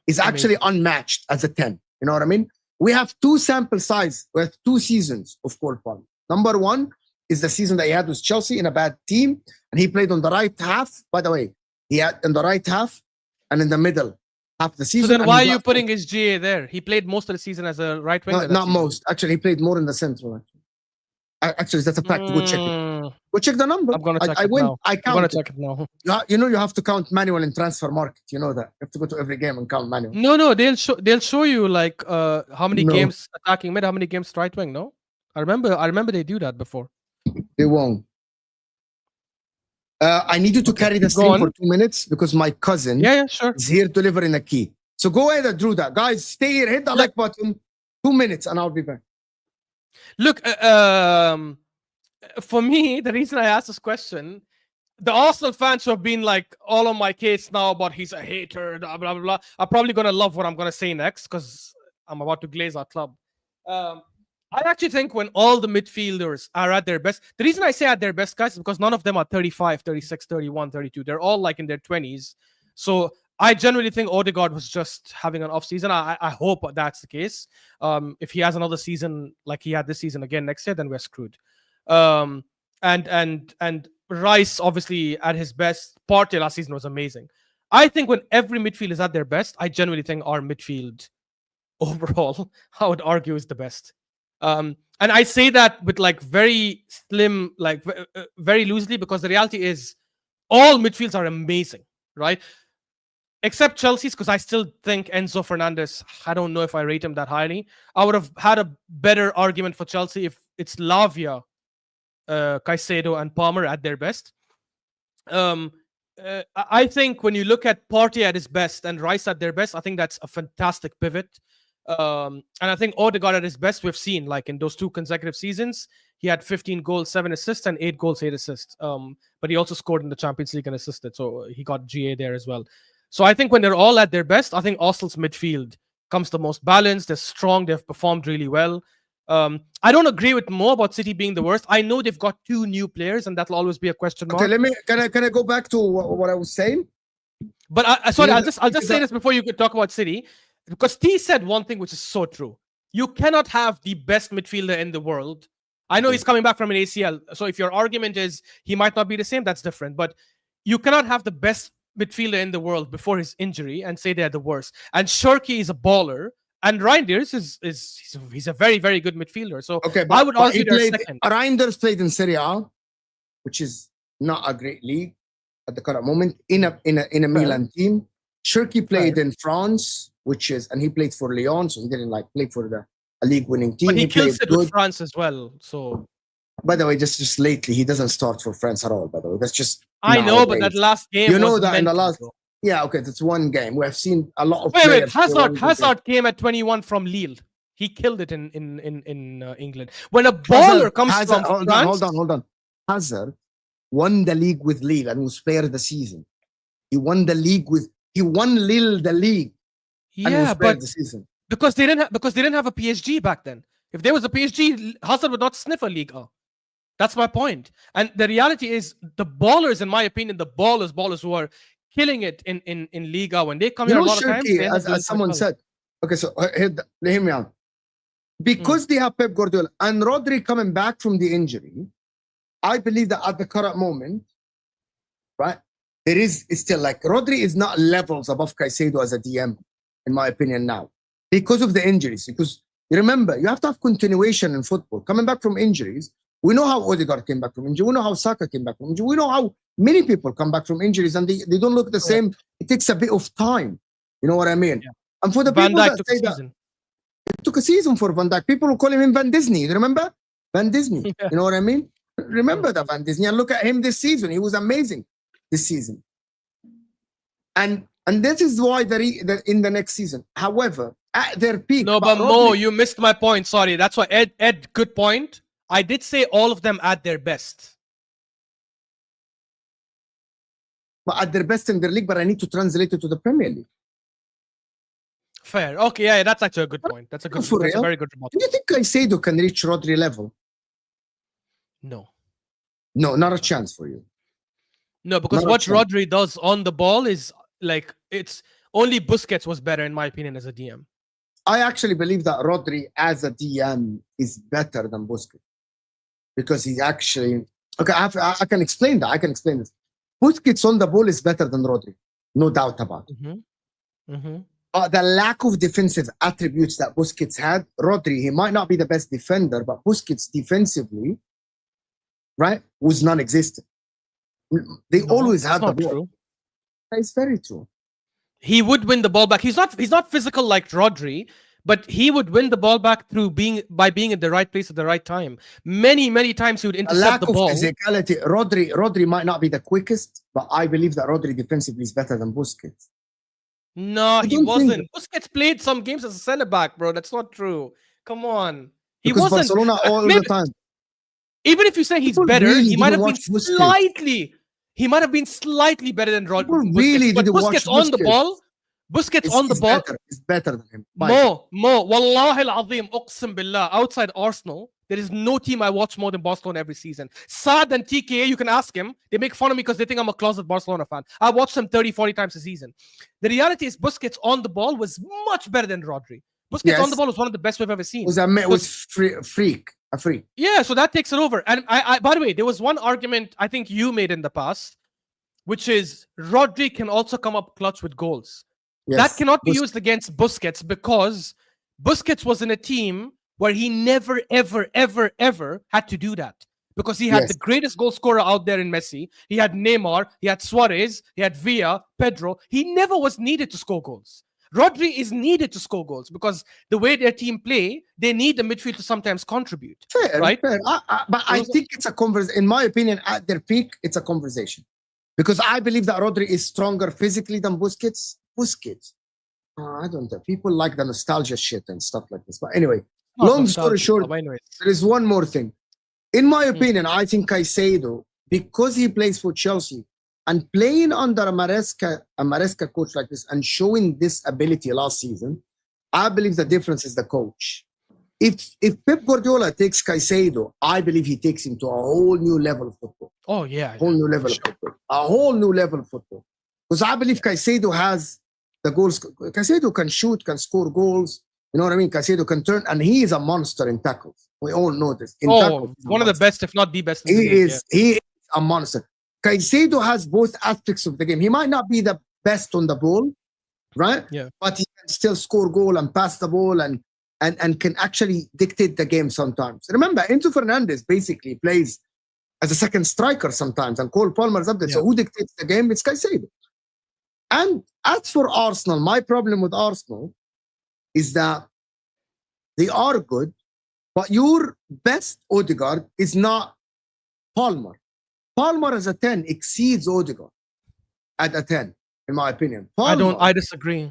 A: is actually unmatched as a 10. You know what I mean? We have two sample size with 2 seasons of Cole Palmer. Number one is the season that he had with Chelsea in a bad team, and he played on the right half. By the way, he had in the right half and in the middle half the season.
C: So then why are you putting his GA there? He played most of the season as a right winger.
A: Not most. Actually, he played more in the central. Actually, that's a fact. Go check it. Go check the number.
C: I'm gonna check it now.
A: I count.
C: I'm gonna check it now.
A: You know, you have to count manual in transfer market. You know that. You have to go to every game and count manual.
C: No, they'll show you like how many games attacking mid, how many games right wing. No, I remember they do that before.
A: They won't. I need you to carry the stream for 2 minutes because my cousin is here delivering a key. So go ahead and do that, guys. Stay here. Hit the like button. 2 minutes, and I'll be back.
C: Look, for me, the reason I asked this question, the Arsenal fans who have been like all on my case now about he's a hater, blah, blah, blah, are probably going to love what I'm going to say next because I'm about to glaze our club. I actually think when all the midfielders are at their best, the reason I say at their best, guys, is because none of them are 35, 36, 31, 32. They're all like in their 20s. So I generally think Odegaard was just having an off season. I hope that's the case. If he has another season like he had this season again next year, then we're screwed. And Rice obviously at his best. Partey last season was amazing. I think when every midfield is at their best, I genuinely think our midfield overall, I would argue, is the best. And I say that with like very slim, like very loosely, because the reality is all midfields are amazing, right? Except Chelsea's, because I still think Enzo Fernandez, I don't know if I rate him that highly. I would have had a better argument for Chelsea if it's Lavia, Caicedo, and Palmer at their best. I think when you look at Partey at his best and Rice at their best, I think that's a fantastic pivot. And I think Odegaard at his best, we've seen like in those 2 consecutive seasons, he had 15 goals, 7 assists, and 8 goals, 8 assists. But he also scored in the Champions League and assisted, so he got GA there as well. So I think when they're all at their best, I think Arsenal's midfield comes the most balanced. They're strong. They've performed really well. I don't agree with Mo about City being the worst. I know they've got 2 new players, and that'll always be a question mark.
A: Okay, can I go back to what I was saying?
C: But I'll just say this before you could talk about City, because T said one thing which is so true. You cannot have the best midfielder in the world. I know he's coming back from an ACL, so if your argument is he might not be the same, that's different. But you cannot have the best midfielder in the world before his injury and say they're the worst. And Cherki is a baller, and Reinders he's a very, very good midfielder. So
A: Okay,
C: I would argue they're second.
A: Reinders played in Serie A, which is not a great league at the current moment, in a Milan team. Cherki played in France, and he played for Lyon, so he didn't play for a league-winning team.
C: But he kills it
A: good
C: with France as well. So,
A: by the way, just lately, he doesn't start for France at all. By the way, that's just
C: I know, but that last game,
A: you know that in the last, yeah, okay, that's one game. We have seen a lot of.
C: Wait, Hazard came at 21 from Lille. He killed it in England. When a baller comes from France,
A: hold on. Hazard won the league with Lille and was player of the season. He won Lille the league.
C: Yeah, but
A: the season.
C: because they didn't have a PSG back then. If there was a PSG, Hazard would not sniff a league. That's my point. And the reality is, the ballers, in my opinion, the ballers who are killing it in Liga, when they come here a lot of times,
A: as someone said. Okay, so hear me out. Because they have Pep Guardiola and Rodri coming back from the injury, I believe that at the current moment, right, there is still Rodri is not levels above Caicedo as a DM, in my opinion now, because of the injuries. Because you remember, you have to have continuation in football. Coming back from injuries, we know how Odegaard came back from injury. We know how Saka came back from injury. We know how many people come back from injuries and they don't look the same. It takes a bit of time. You know what I mean? Yeah. And for the people that say that, it took a season for Van Dijk. People will call him Van Disney. You remember? Van Disney. Yeah. You know what I mean? Remember that Van Disney. And look at him this season. He was amazing this season. And this is why in the next season. However, at their peak.
C: No, but Mo, you missed my point. Sorry. That's why Ed, good point. I did say all of them at their best.
A: But at their best in their league, but I need to translate it to the Premier League.
C: Fair. Okay, yeah, that's actually a good point. That's a very good remark.
A: Do you think Caicedo can reach Rodri level?
C: No.
A: No, not a chance for you.
C: No, because what Rodri does on the ball is it's only Busquets was better, in my opinion, as a DM.
A: I actually believe that Rodri as a DM is better than Busquets. Because he actually... Okay, I can explain that. I can explain this. Busquets on the ball is better than Rodri. No doubt about it. The lack of defensive attributes that Busquets had, Rodri, he might not be the best defender, but Busquets defensively, right, was non-existent. They always had the ball.
C: True.
A: It's very true.
C: He would win the ball back. He's not physical like Rodri, but he would win the ball back by being in the right place at the right time. Many times he would intercept the ball.
A: Lack of physicality. Rodri might not be the quickest, but I believe that Rodri defensively is better than Busquets.
C: No, he wasn't. Busquets played some games as a centre back, bro. That's not true. Come on, he wasn't.
A: Barcelona all the time.
C: Even if you say he's better, he might have been slightly. He might have been slightly better than Rodri.
A: Really,
C: but Busquets on the ball. Busquets on the ball
A: is better than him.
C: Mo, Wallahi al-Azim, Uqsim Billah, outside Arsenal, there is no team I watch more than Barcelona every season. Saad and TKA, you can ask him. They make fun of me because they think I'm a closet Barcelona fan. I watch them 30, 40 times a season. The reality is Busquets on the ball was much better than Rodri. Busquets on the ball was one of the best we've ever seen.
A: Was a freak.
C: Yeah, so that takes it over. And I by the way, there was one argument I think you made in the past, which is Rodri can also come up clutch with goals. Yes. That cannot be used against Busquets because Busquets was in a team where he never, ever had to do that. Because he had the greatest goal scorer out there in Messi. He had Neymar, he had Suarez, he had Villa, Pedro. He never was needed to score goals. Rodri is needed to score goals because the way their team play, they need the midfield to sometimes contribute.
A: Fair,
C: right?
A: Fair. But I think it's a conversation. In my opinion, at their peak, it's a conversation. Because I believe that Rodri is stronger physically than Busquets. I don't know. People like the nostalgia shit and stuff like this. But anyway, long story short, there is one more thing. In my opinion, I think Caicedo, because he plays for Chelsea and playing under a Maresca coach like this and showing this ability last season, I believe the difference is the coach. If Pep Guardiola takes Caicedo, I believe he takes him to a whole new level of football.
C: Oh, yeah.
A: A whole new level of football. Because I believe Caicedo has the goals. Caicedo can shoot, can score goals. You know what I mean? Caicedo can turn, and he is a monster in tackles. We all know this. In tackles,
C: one of the best, if not the best. In the league,
A: he is a monster. Caicedo has both aspects of the game. He might not be the best on the ball, right?
C: Yeah.
A: But he can still score goal and pass the ball and can actually dictate the game sometimes. Remember, Enzo Fernandez basically plays as a second striker sometimes, and Cole Palmer's up there.
C: Yeah.
A: So who dictates the game? It's Caicedo. And as for Arsenal, my problem with Arsenal is that they are good, but your best Odegaard is not Palmer. Palmer as a 10 exceeds Odegaard at a 10, in my opinion. Palmer,
C: I disagree.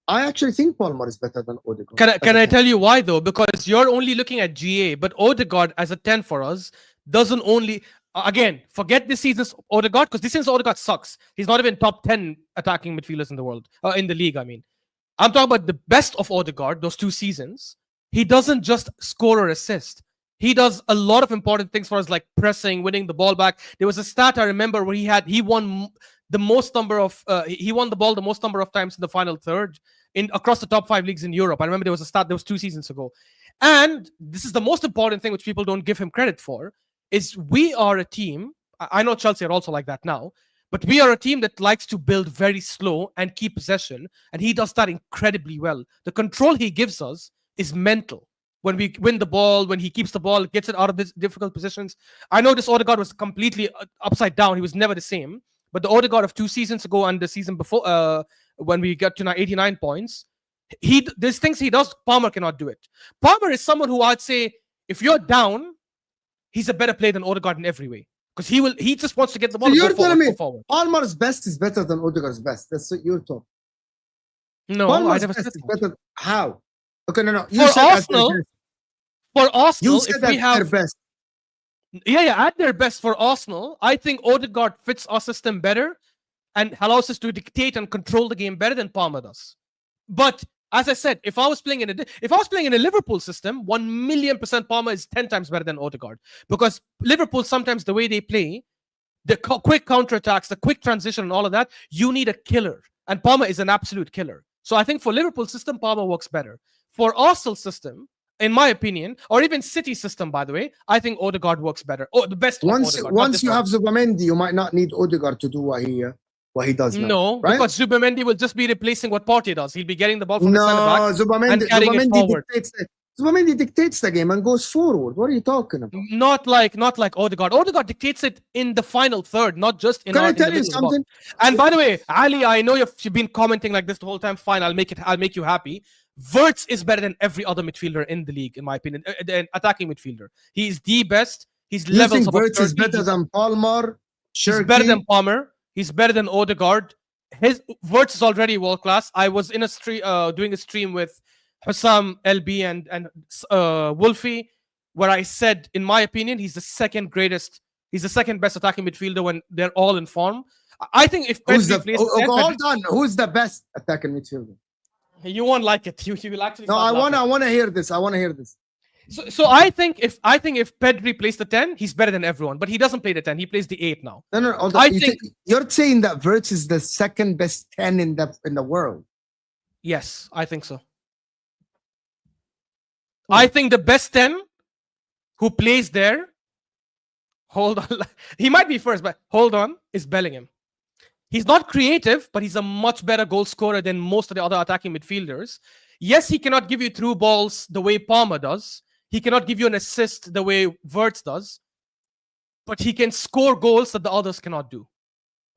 A: I actually think Palmer is better than Odegaard.
C: Can I tell you why though? Because you're only looking at GA, but Odegaard as a 10 for us doesn't only again forget this season's Odegaard, because this season's Odegaard sucks. He's not even top 10 attacking midfielders in the world, in the league. I mean, I'm talking about the best of Odegaard, those 2 seasons. He doesn't just score or assist. He does a lot of important things for us, like pressing, winning the ball back. There was a stat I remember where he won the most number of he won the ball the most number of times in the final third across the top 5 leagues in Europe. I remember there was a stat that was 2 seasons ago. And this is the most important thing which people don't give him credit for, is we are a team. I know Chelsea are also like that now, but we are a team that likes to build very slow and keep possession, and he does that incredibly well. The control he gives us is mental. When we win the ball, when he keeps the ball, gets it out of these difficult positions. I know this Odegaard was completely upside down. He was never the same. But the Odegaard of 2 seasons ago and the season before, when we got to 89 points, there's things he does, Palmer cannot do it. Palmer is someone who I'd say, if you're down, he's a better player than Odegaard in every way. Because he just wants to get the ball.
A: So
C: and
A: you're telling me
C: forward.
A: Palmer's best is better than Odegaard's best. That's what you're talking.
C: No,
A: Palmer's
C: I never
A: best
C: said
A: is
C: that.
A: better. How? Okay, no.
C: For Arsenal,
A: you said
C: if we have
A: their best.
C: at their best for Arsenal, I think Odegaard fits our system better and allows us to dictate and control the game better than Palmer does. But as I said, if I was playing in a Liverpool system, 1,000,000% Palmer is 10 times better than Odegaard, because Liverpool, sometimes the way they play, the quick counterattacks, the quick transition, and all of that, you need a killer, and Palmer is an absolute killer. So I think for Liverpool system, Palmer works better. For Arsenal system, in my opinion, or even City system, by the way, I think Odegaard works better. Oh, the best.
A: Once you have
C: one.
A: Zubimendi, you might not need Odegaard to do what he does now.
C: No,
A: right?
C: because Zubimendi will just be replacing what Partey does. He'll be getting the ball from the centre back and carrying it forward.
A: Zubimendi dictates the game and goes forward. What are you talking about?
C: Not like Odegaard. Odegaard dictates it in the final third, not just in.
A: Can I tell you something?
C: And by the way, Ali, I know you've been commenting like this the whole time. Fine, I'll make you happy. Wirtz is better than every other midfielder in the league, in my opinion. An attacking midfielder. He is the best. He's levels above
A: Wirtz is better than Palmer.
C: Cherki. He's better than Palmer. He's better than Odegaard. Wirtz is already world class. I was in a stream doing a stream with Hussam, LB, and Wolfie, where I said, in my opinion, he's the second best attacking midfielder when they're all in form. I think if
A: hold on, who's the best attacking midfielder?
C: You won't like it. You will actually.
A: No, I want to hear this.
C: So I think if Pedri plays the 10, he's better than everyone. But he doesn't play the 10. He plays the 8 now.
A: No. You're saying that Wirtz is the second best 10 in the world.
C: Yes, I think so. I think the best 10 who plays there, hold on, he might be first, but hold on, is Bellingham. He's not creative, but he's a much better goal scorer than most of the other attacking midfielders. Yes, he cannot give you through balls the way Palmer does. He cannot give you an assist the way Wirtz does. But he can score goals that the others cannot do,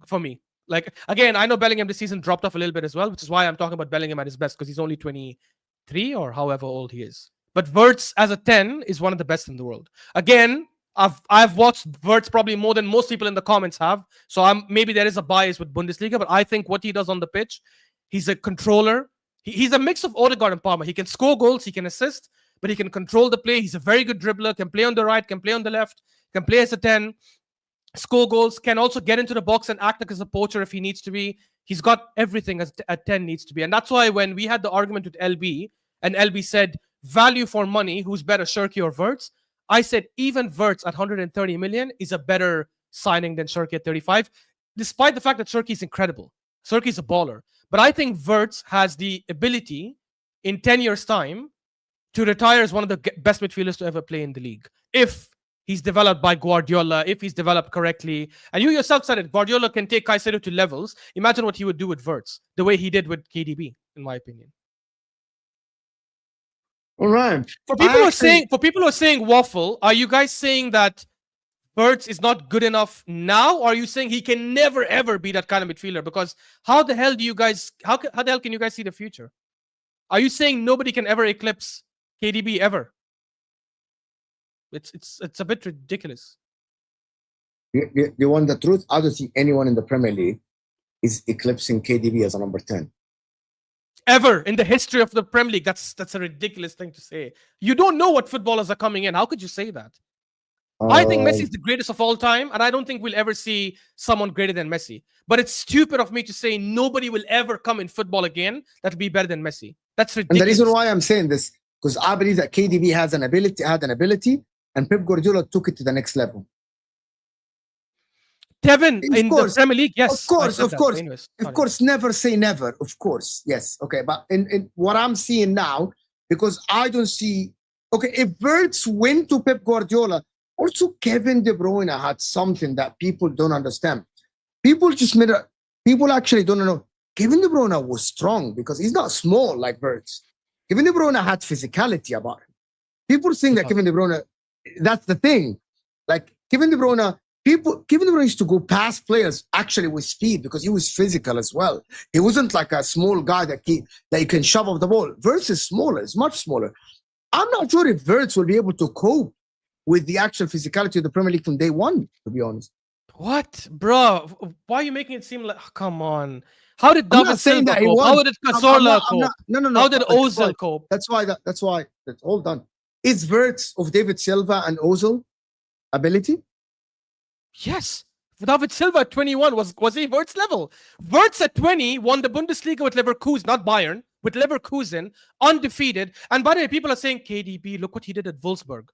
C: for me. Like, again, I know Bellingham this season dropped off a little bit as well, which is why I'm talking about Bellingham at his best, because he's only 23 or however old he is. But Wirtz as a 10 is one of the best in the world. Again, I've watched Wirtz probably more than most people in the comments have. So maybe there is a bias with Bundesliga, but I think what he does on the pitch, he's a controller. He's a mix of Odegaard and Palmer. He can score goals, he can assist, but he can control the play. He's a very good dribbler, can play on the right, can play on the left, can play as a 10, score goals, can also get into the box and act like as a poacher if he needs to be. He's got everything as a 10 needs to be. And that's why when we had the argument with LB, and LB said, value for money, who's better, Cherki or Wirtz? I said, even Wirtz at 130 million is a better signing than Cherki at 35, despite the fact that Cherki is incredible. Cherki's a baller. But I think Wirtz has the ability in 10 years' time to retire as one of the best midfielders to ever play in the league. If he's developed by Guardiola, if he's developed correctly. And you yourself said it, Guardiola can take Caicedo to levels. Imagine what he would do with Wirtz, the way he did with KDB, in my opinion.
A: All right.
C: For people who are saying waffle, are you guys saying that Wirtz is not good enough now, or are you saying he can never ever be that kind of midfielder? Because how the hell can you guys see the future? Are you saying nobody can ever eclipse KDB ever? It's a bit ridiculous.
A: You want the truth? I don't think anyone in the Premier League is eclipsing KDB as a number 10.
C: Ever in the history of the Premier League. That's a ridiculous thing to say. You don't know what footballers are coming in. How could you say that? I think Messi is the greatest of all time, and I don't think we'll ever see someone greater than Messi. But it's stupid of me to say nobody will ever come in football again that will be better than Messi. That's ridiculous.
A: And the reason why I'm saying this, because I believe that KDB had an ability, and Pep Guardiola took it to the next level.
C: Kevin, in the Premier League, yes.
A: Of course, never say never. Of course, yes. Okay, but in what I'm seeing now, because I don't see... Okay, if Wirtz went to Pep Guardiola, also Kevin De Bruyne had something that people don't understand. People actually don't know. Kevin De Bruyne was strong because he's not small like Wirtz. Kevin De Bruyne had physicality about him. People think that Kevin De Bruyne, that's the thing. Like Kevin De Bruyne used to go past players actually with speed because he was physical as well. He wasn't like a small guy that you can shove off the ball. Wirtz is smaller, it's much smaller. I'm not sure if Wirtz will be able to cope with the actual physicality of the Premier League from day one, to be honest.
C: What? Bro, why are you making it seem like... Oh, come on. How did David Silva cope? How did Cazorla cope?
A: No.
C: How did Ozil cope?
A: That's why. Hold on. Is Wirtz of David Silva and Ozil ability?
C: Yes. David Silva at 21 was he Wirtz level? Wirtz at 20 won the Bundesliga with Leverkusen, not Bayern, with Leverkusen, undefeated. And by the way, people are saying, KDB, look what he did at Wolfsburg.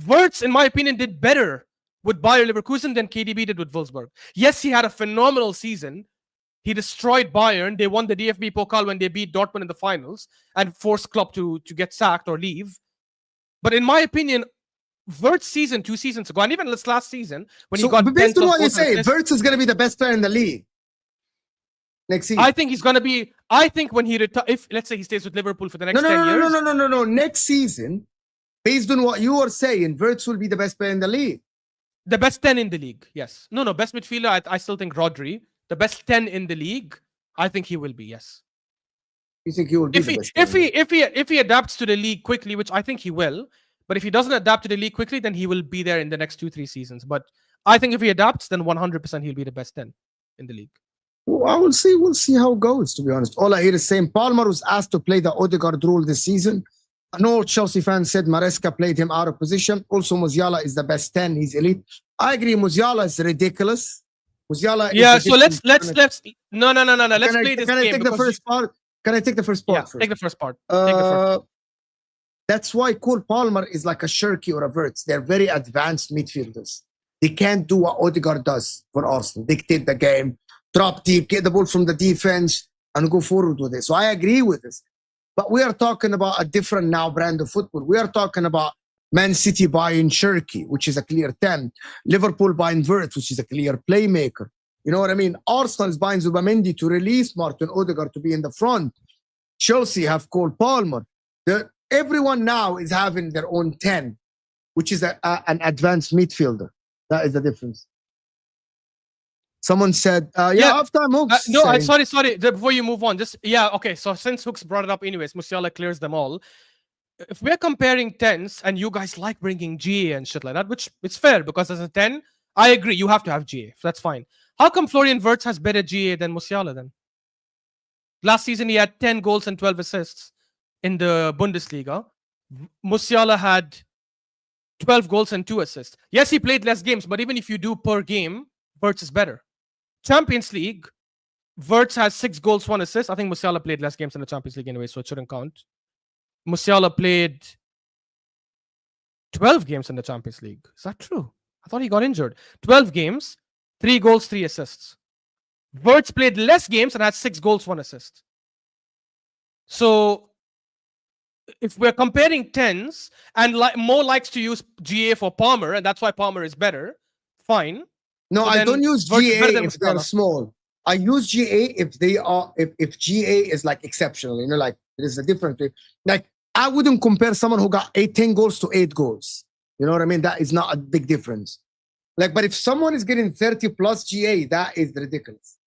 C: Wirtz, in my opinion, did better with Bayer Leverkusen than KDB did with Wolfsburg. Yes, he had a phenomenal season. He destroyed Bayern. They won the DFB Pokal when they beat Dortmund in the finals and forced Klopp to get sacked or leave. But in my opinion, Wirtz season 2 seasons ago, and even this last season, when he got...
A: Based on what you say, Wirtz is going to be the best player in the league next season.
C: I think he's going to be... I think when he retires... If, let's say, he stays with Liverpool for the next 10 years...
A: No. Next season, based on what you are saying, Wirtz will be the best player in the league.
C: The best 10 in the league, yes. No, best midfielder, I still think Rodri. The best 10 in the league, I think he will be, yes.
A: You think he will be the best
C: if he adapts to the league quickly, which I think he will, but if he doesn't adapt to the league quickly, then he will be there in the next 2-3 seasons. But I think if he adapts, then 100% he'll be the best 10 in the league.
A: Well, I will see. We'll see how it goes, to be honest. All I hear is saying Palmer was asked to play the Odegaard role this season. I know Chelsea fans said Maresca played him out of position. Also, Musiala is the best 10. He's elite. I agree. Musiala is ridiculous. Musiala.
C: Yeah. So let's no. Let's play this game.
A: Can I take the first part? Can I take the first part?
C: Yeah, take the first part.
A: That's why Cole Palmer is like a Cherki or a Wirtz. They're very advanced midfielders. They can't do what Odegaard does for Arsenal. Dictate the game, drop deep, get the ball from the defense, and go forward with it. So I agree with this. But we are talking about a different now brand of football. We are talking about Man City buying Cherki, which is a clear 10. Liverpool buying Wirtz, which is a clear playmaker. You know what I mean? Arsenal is buying Zubimendi to release Martin Odegaard to be in the front. Chelsea have Cole Palmer. Everyone now is having their own 10, which is an advanced midfielder. That is the difference. Someone said, halftime Hooks.
C: Sorry. Before you move on, okay. So since Hooks brought it up anyways, Musiala clears them all. If we're comparing 10s and you guys like bringing GA and shit like that, which it's fair because as a 10, I agree, you have to have GA. That's fine. How come Florian Wirtz has better GA than Musiala then? Last season, he had 10 goals and 12 assists in the Bundesliga. Musiala had 12 goals and 2 assists. Yes, he played less games, but even if you do per game, Wirtz is better. Champions League, Wirtz has 6 goals, 1 assist. I think Musiala played less games in the Champions League anyway, so it shouldn't count. Musiala played 12 games in the Champions League. Is that true? I thought he got injured. 12 games, 3 goals, 3 assists. Wirtz played less games and had 6 goals, 1 assist. So if we're comparing 10s and more likes to use GA for Palmer, and that's why Palmer is better, fine.
A: No,
C: So
A: I
C: then
A: don't use
C: Wirtz is
A: GA
C: better than
A: if they're
C: Musiala.
A: small. I use GA if they are if GA is like exceptional, you know, like there's a difference. Like I wouldn't compare someone who got 10 goals to 8 goals. You know what I mean? That is not a big difference. Like, but if someone is getting 30 plus GA, that is ridiculous.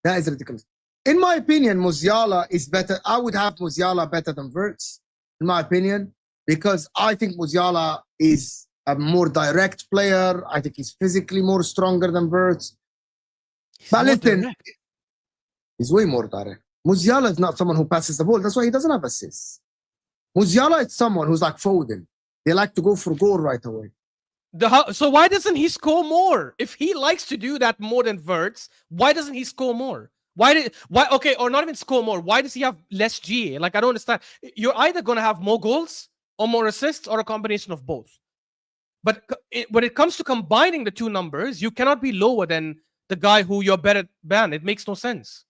A: That is ridiculous. In my opinion, Musiala is better. I would have Musiala better than Wirtz, in my opinion, because I think Musiala is a more direct player. I think he's physically more stronger than Wirtz. But listen, he's way more direct. Musiala is not someone who passes the ball. That's why he doesn't have assists. Musiala is someone who's like Foden. They like to go for goal right away.
C: So why doesn't he score more? If he likes to do that more than Wirtz, why doesn't he score more? Why okay, or not even score more? Why does he have less GA? Like, I don't understand. You're either going to have more goals or more assists or a combination of both. But when it comes to combining the two numbers, you cannot be lower than the guy who you're better than. It makes no sense.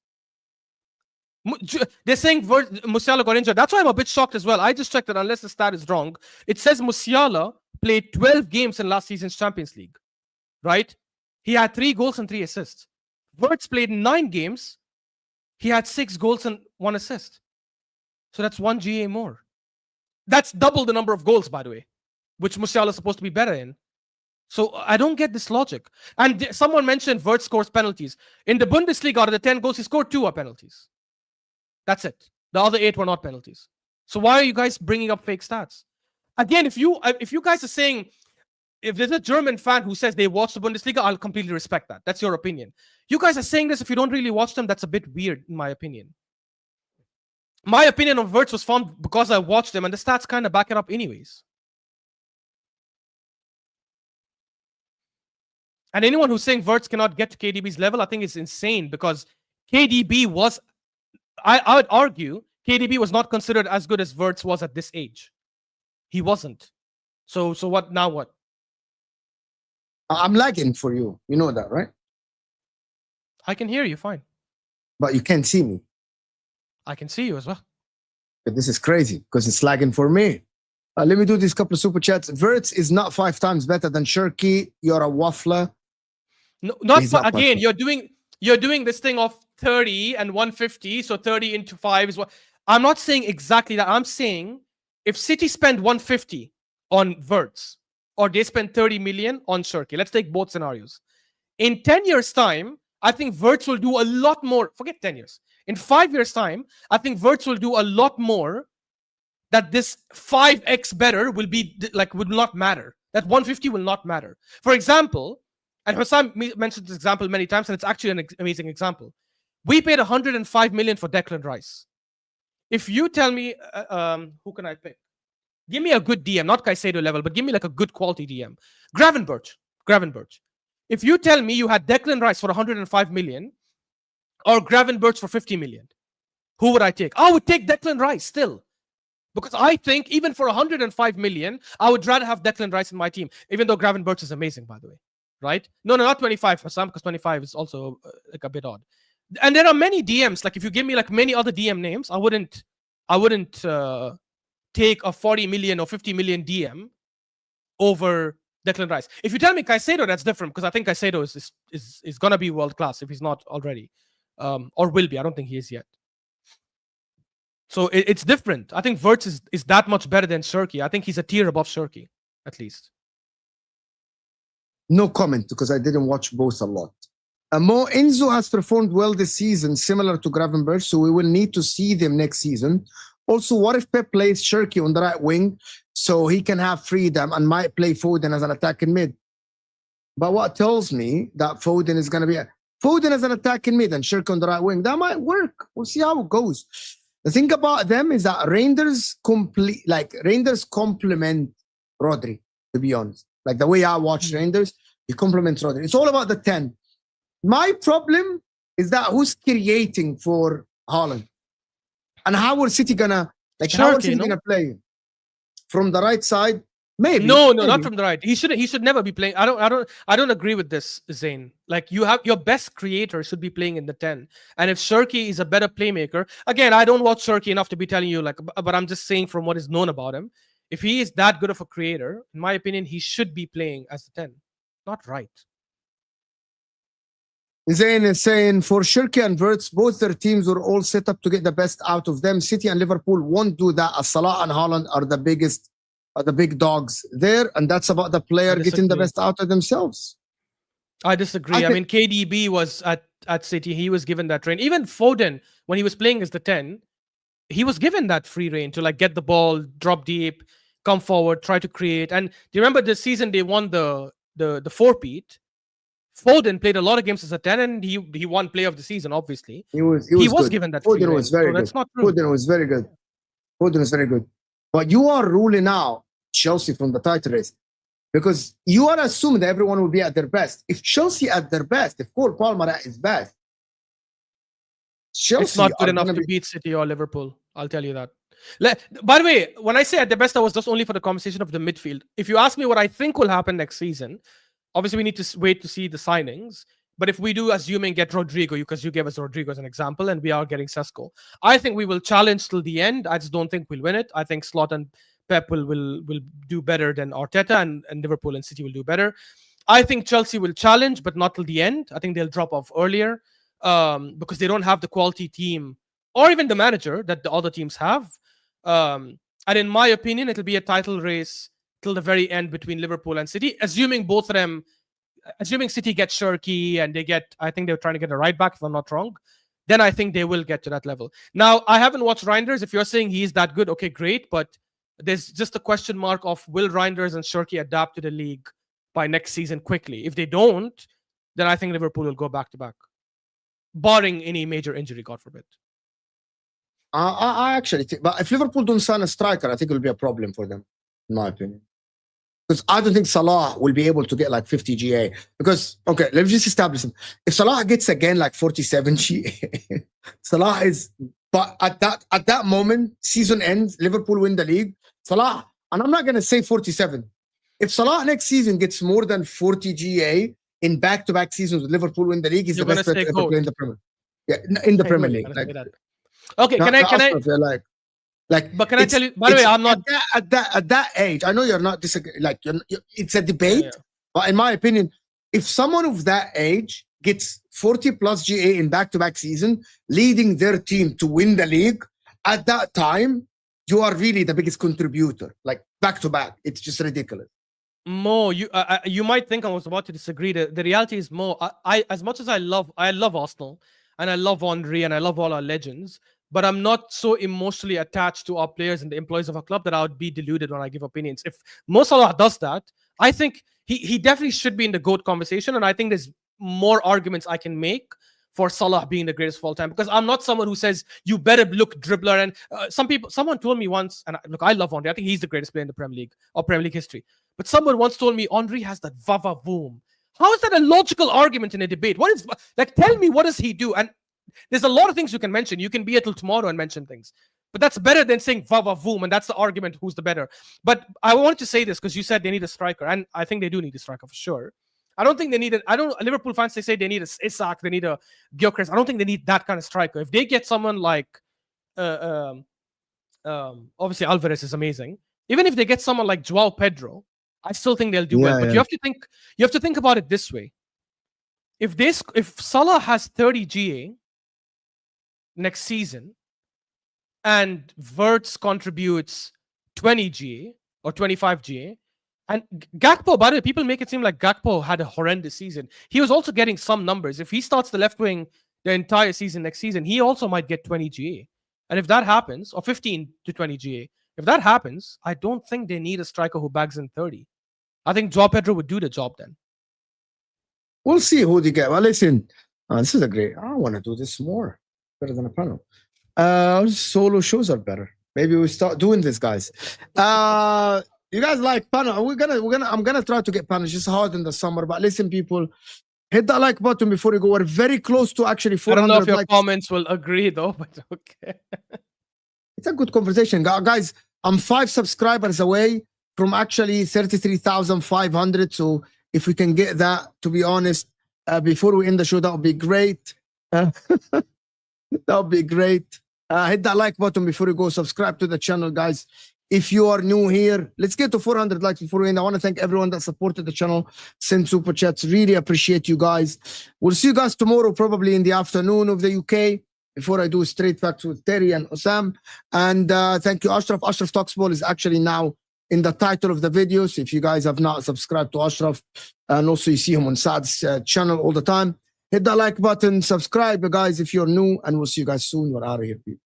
C: They're saying Musiala got injured. That's why I'm a bit shocked as well. I just checked that unless the stat is wrong. It says Musiala played 12 games in last season's Champions League. Right? He had 3 goals and 3 assists. Wirtz played 9 games. He had 6 goals and 1 assist. So that's 1 GA more. That's double the number of goals, by the way, which Musiala is supposed to be better in. So I don't get this logic. And someone mentioned Wirtz scores penalties. In the Bundesliga, out of the 10 goals, he scored 2 are penalties. That's it. The other 8 were not penalties. So why are you guys bringing up fake stats? Again, if you guys are saying, if there's a German fan who says they watch the Bundesliga, I'll completely respect that. That's your opinion. You guys are saying this if you don't really watch them. That's a bit weird, in my opinion. My opinion of Wirtz was formed because I watched them, and the stats kind of back it up anyways. And anyone who's saying Wirtz cannot get to KDB's level, I think is insane, because KDB was, I would argue, KDB was not considered as good as Wirtz was at this age. He wasn't. So what now? What?
A: I'm lagging for you. You know that, right?
C: I can hear you fine.
A: But you can't see me.
C: I can see you as well.
A: But this is crazy because it's lagging for me. Let me do these couple of super chats. Wirtz is not 5 times better than Cherki. You're a waffler.
C: No, again. You're doing this thing of 30 and 150. So 30 into 5 is what. I'm not saying exactly that. I'm saying if City spend 150 on Wirtz, or they spend 30 million on Cherki, let's take both scenarios. In 10 years' time, I think Wirtz will do a lot more. Forget 10 years. In 5 years' time, I think Wirtz will do a lot more. That this 5x better will be like would not matter. That 150 will not matter. For example, and Hussam mentioned this example many times, and it's actually an amazing example. We paid 105 million for Declan Rice. If you tell me, who can I pick? Give me a good DM, not Caicedo level, but give me like a good quality DM. Gravenberch. If you tell me you had Declan Rice for 105 million or Gravenberch for 50 million, who would I take? I would take Declan Rice still. Because I think even for 105 million, I would rather have Declan Rice in my team, even though Gravenberch is amazing, by the way. Right? No, not 25 for some, because 25 is also like a bit odd. And there are many DMs. Like if you give me like many other DM names, I wouldn't take a 40 million or 50 million DM over Declan Rice. If you tell me Caicedo, that's different, because I think Caicedo is gonna be world class if he's not already, or will be. I don't think he is yet. So it's different. I think Wirtz is that much better than Cherki. I think he's a tier above Cherki, at least.
A: No comment, because I didn't watch both a lot. Mo Enzo has performed well this season, similar to Gravenberch, so we will need to see them next season. Also, what if Pep plays Cherki on the right wing so he can have freedom and might play Foden as an attacking mid? But what tells me that Foden is going to be Foden as an attacking mid and Cherki on the right wing? That might work. We'll see how it goes. The thing about them is that Rangers complement Rodri, to be honest. Like the way I watch Rangers, he complements Rodri. It's all about the 10. My problem is that who's creating for Haaland? And how are City gonna, like, how are City gonna play? From the right side? Maybe.
C: No,
A: maybe.
C: not from the right. He should never be playing. I don't agree with this, Zain. Like, you have your best creator should be playing in the 10. And if Cherki is a better playmaker, again, I don't watch Cherki enough to be telling you, like, but I'm just saying from what is known about him. If he is that good of a creator, in my opinion, he should be playing as the 10. Not right.
A: Zayn is saying for Cherki and Wirtz, both their teams were all set up to get the best out of them. City and Liverpool won't do that, as Salah and Haaland are the big dogs there, and that's about the player getting the best out of themselves.
C: I disagree. I mean, KDB was at City. He was given that reign. Even Foden, when he was playing as the 10, he was given that free reign to, like, get the ball, drop deep, come forward, try to create. And do you remember this season they won the 4-peat? Foden played a lot of games as a 10, and he won Player of the Season. Obviously, he was given that.
A: Foden was very good.
C: That's not true.
A: Foden was very good. Foden was very good. But you are ruling out Chelsea from the title race because you are assuming that everyone will be at their best. If Chelsea at their best, if Cole Palmer at his best, Chelsea
C: it's not good enough to beat City or Liverpool. I'll tell you that. By the way, when I say at their best, that was just only for the conversation of the midfield. If you ask me what I think will happen next season, obviously we need to wait to see the signings. But if we do, assuming get Rodrigo, because you gave us Rodrigo as an example, and we are getting Sesko, I think we will challenge till the end. I just don't think we'll win it. I think Slot and Pep will do better than Arteta, and Liverpool and City will do better. I think Chelsea will challenge, but not till the end. I think they'll drop off earlier because they don't have the quality team or even the manager that the other teams have. And in my opinion, it'll be a title race till the very end between Liverpool and City, assuming both of them. Assuming City get Cherki and they get, I think they're trying to get a right back, if I'm not wrong, then I think they will get to that level. Now, I haven't watched Reinders. If you're saying he's that good, okay, great. But there's just a question mark of will Reinders and Cherki adapt to the league by next season quickly? If they don't, then I think Liverpool will go back to back, barring any major injury, God forbid.
A: I actually think, but if Liverpool don't sign a striker, I think it will be a problem for them, in my opinion. Because I don't think Salah will be able to get like 50 GA. Because, okay, let's just establish them. If Salah gets again like 47 GA, Salah is, but at that moment, season ends, Liverpool win the league. Salah, and I'm not going to say 47. If Salah next season gets more than 40 GA in back-to-back seasons with Liverpool win the league, he's the best player to ever play in the Premier League. Yeah, in the Premier League.
C: Okay, can I? But can I tell you? By the way, I'm not
A: at that age. I know you're not disagreeing. Like it's a debate, but in my opinion, if someone of that age gets 40 plus GA in back-to-back season, leading their team to win the league, at that time, you are really the biggest contributor. Like back-to-back, it's just ridiculous.
C: Mo, you might think I was about to disagree. The reality is, Mo, I as much as I love Arsenal and I love Henry and I love all our legends, but I'm not so emotionally attached to our players and the employees of our club that I would be deluded when I give opinions. If Mo Salah does that, I think he definitely should be in the GOAT conversation, and I think there's more arguments I can make for Salah being the greatest of all time, because I'm not someone who says you better look dribbler. And someone told me once, and look, I love Henry. I think he's the greatest player in the Premier League or Premier League history. But someone once told me Henry has that vava boom. How is that a logical argument in a debate? What is, like, tell me, what does he do? And there's a lot of things you can mention. You can be here till tomorrow and mention things. But that's better than saying vava voom, and that's the argument who's the better. But I wanted to say this because you said they need a striker, and I think they do need a striker for sure. I don't think they need Liverpool fans, they say they need a Isak, they need a Gyokeres. I don't think they need that kind of striker. If they get someone like obviously Alvarez is amazing. Even if they get someone like Joao Pedro, I still think they'll do well. But you have to think about it this way. If Salah has 30 GA next season and Wirtz contributes 20 GA or 25 GA, and Gakpo, by the way, people make it seem like Gakpo had a horrendous season. He was also getting some numbers. If he starts the left wing the entire season next season, he also might get 20 GA. And if that happens, or 15 to 20 GA, if that happens, I don't think they need a striker who bags in 30. I think Joao Pedro would do the job then.
A: We'll see who they get. Well, listen, this is a great. I want to do this more. Better than a panel. Solo shows are better. Maybe we start doing this, guys. You guys like panel? I'm gonna try to get panels. It's just hard in the summer. But listen, people, hit that like button before you go. We're very close to actually 400
C: I don't know if your
A: likes.
C: comments will agree though, but okay.
A: It's a good conversation, guys. I'm 5 subscribers away from actually 33,500. So if we can get that, to be honest, before we end the show, that would be great. That would be great. Hit that like button before you go. Subscribe to the channel, guys. If you are new here, let's get to 400 likes before we end. I want to thank everyone that supported the channel, sent super chats. Really appreciate you guys. We'll see you guys tomorrow, probably in the afternoon of the UK, before I do straight facts with Terry and Osam. And thank you, Ashraf. Ashraf Talks Ball is actually now in the title of the video. So if you guys have not subscribed to Ashraf, and also you see him on Saad's channel all the time, hit that like button, subscribe, guys, if you're new, and we'll see you guys soon. We're out of here, people.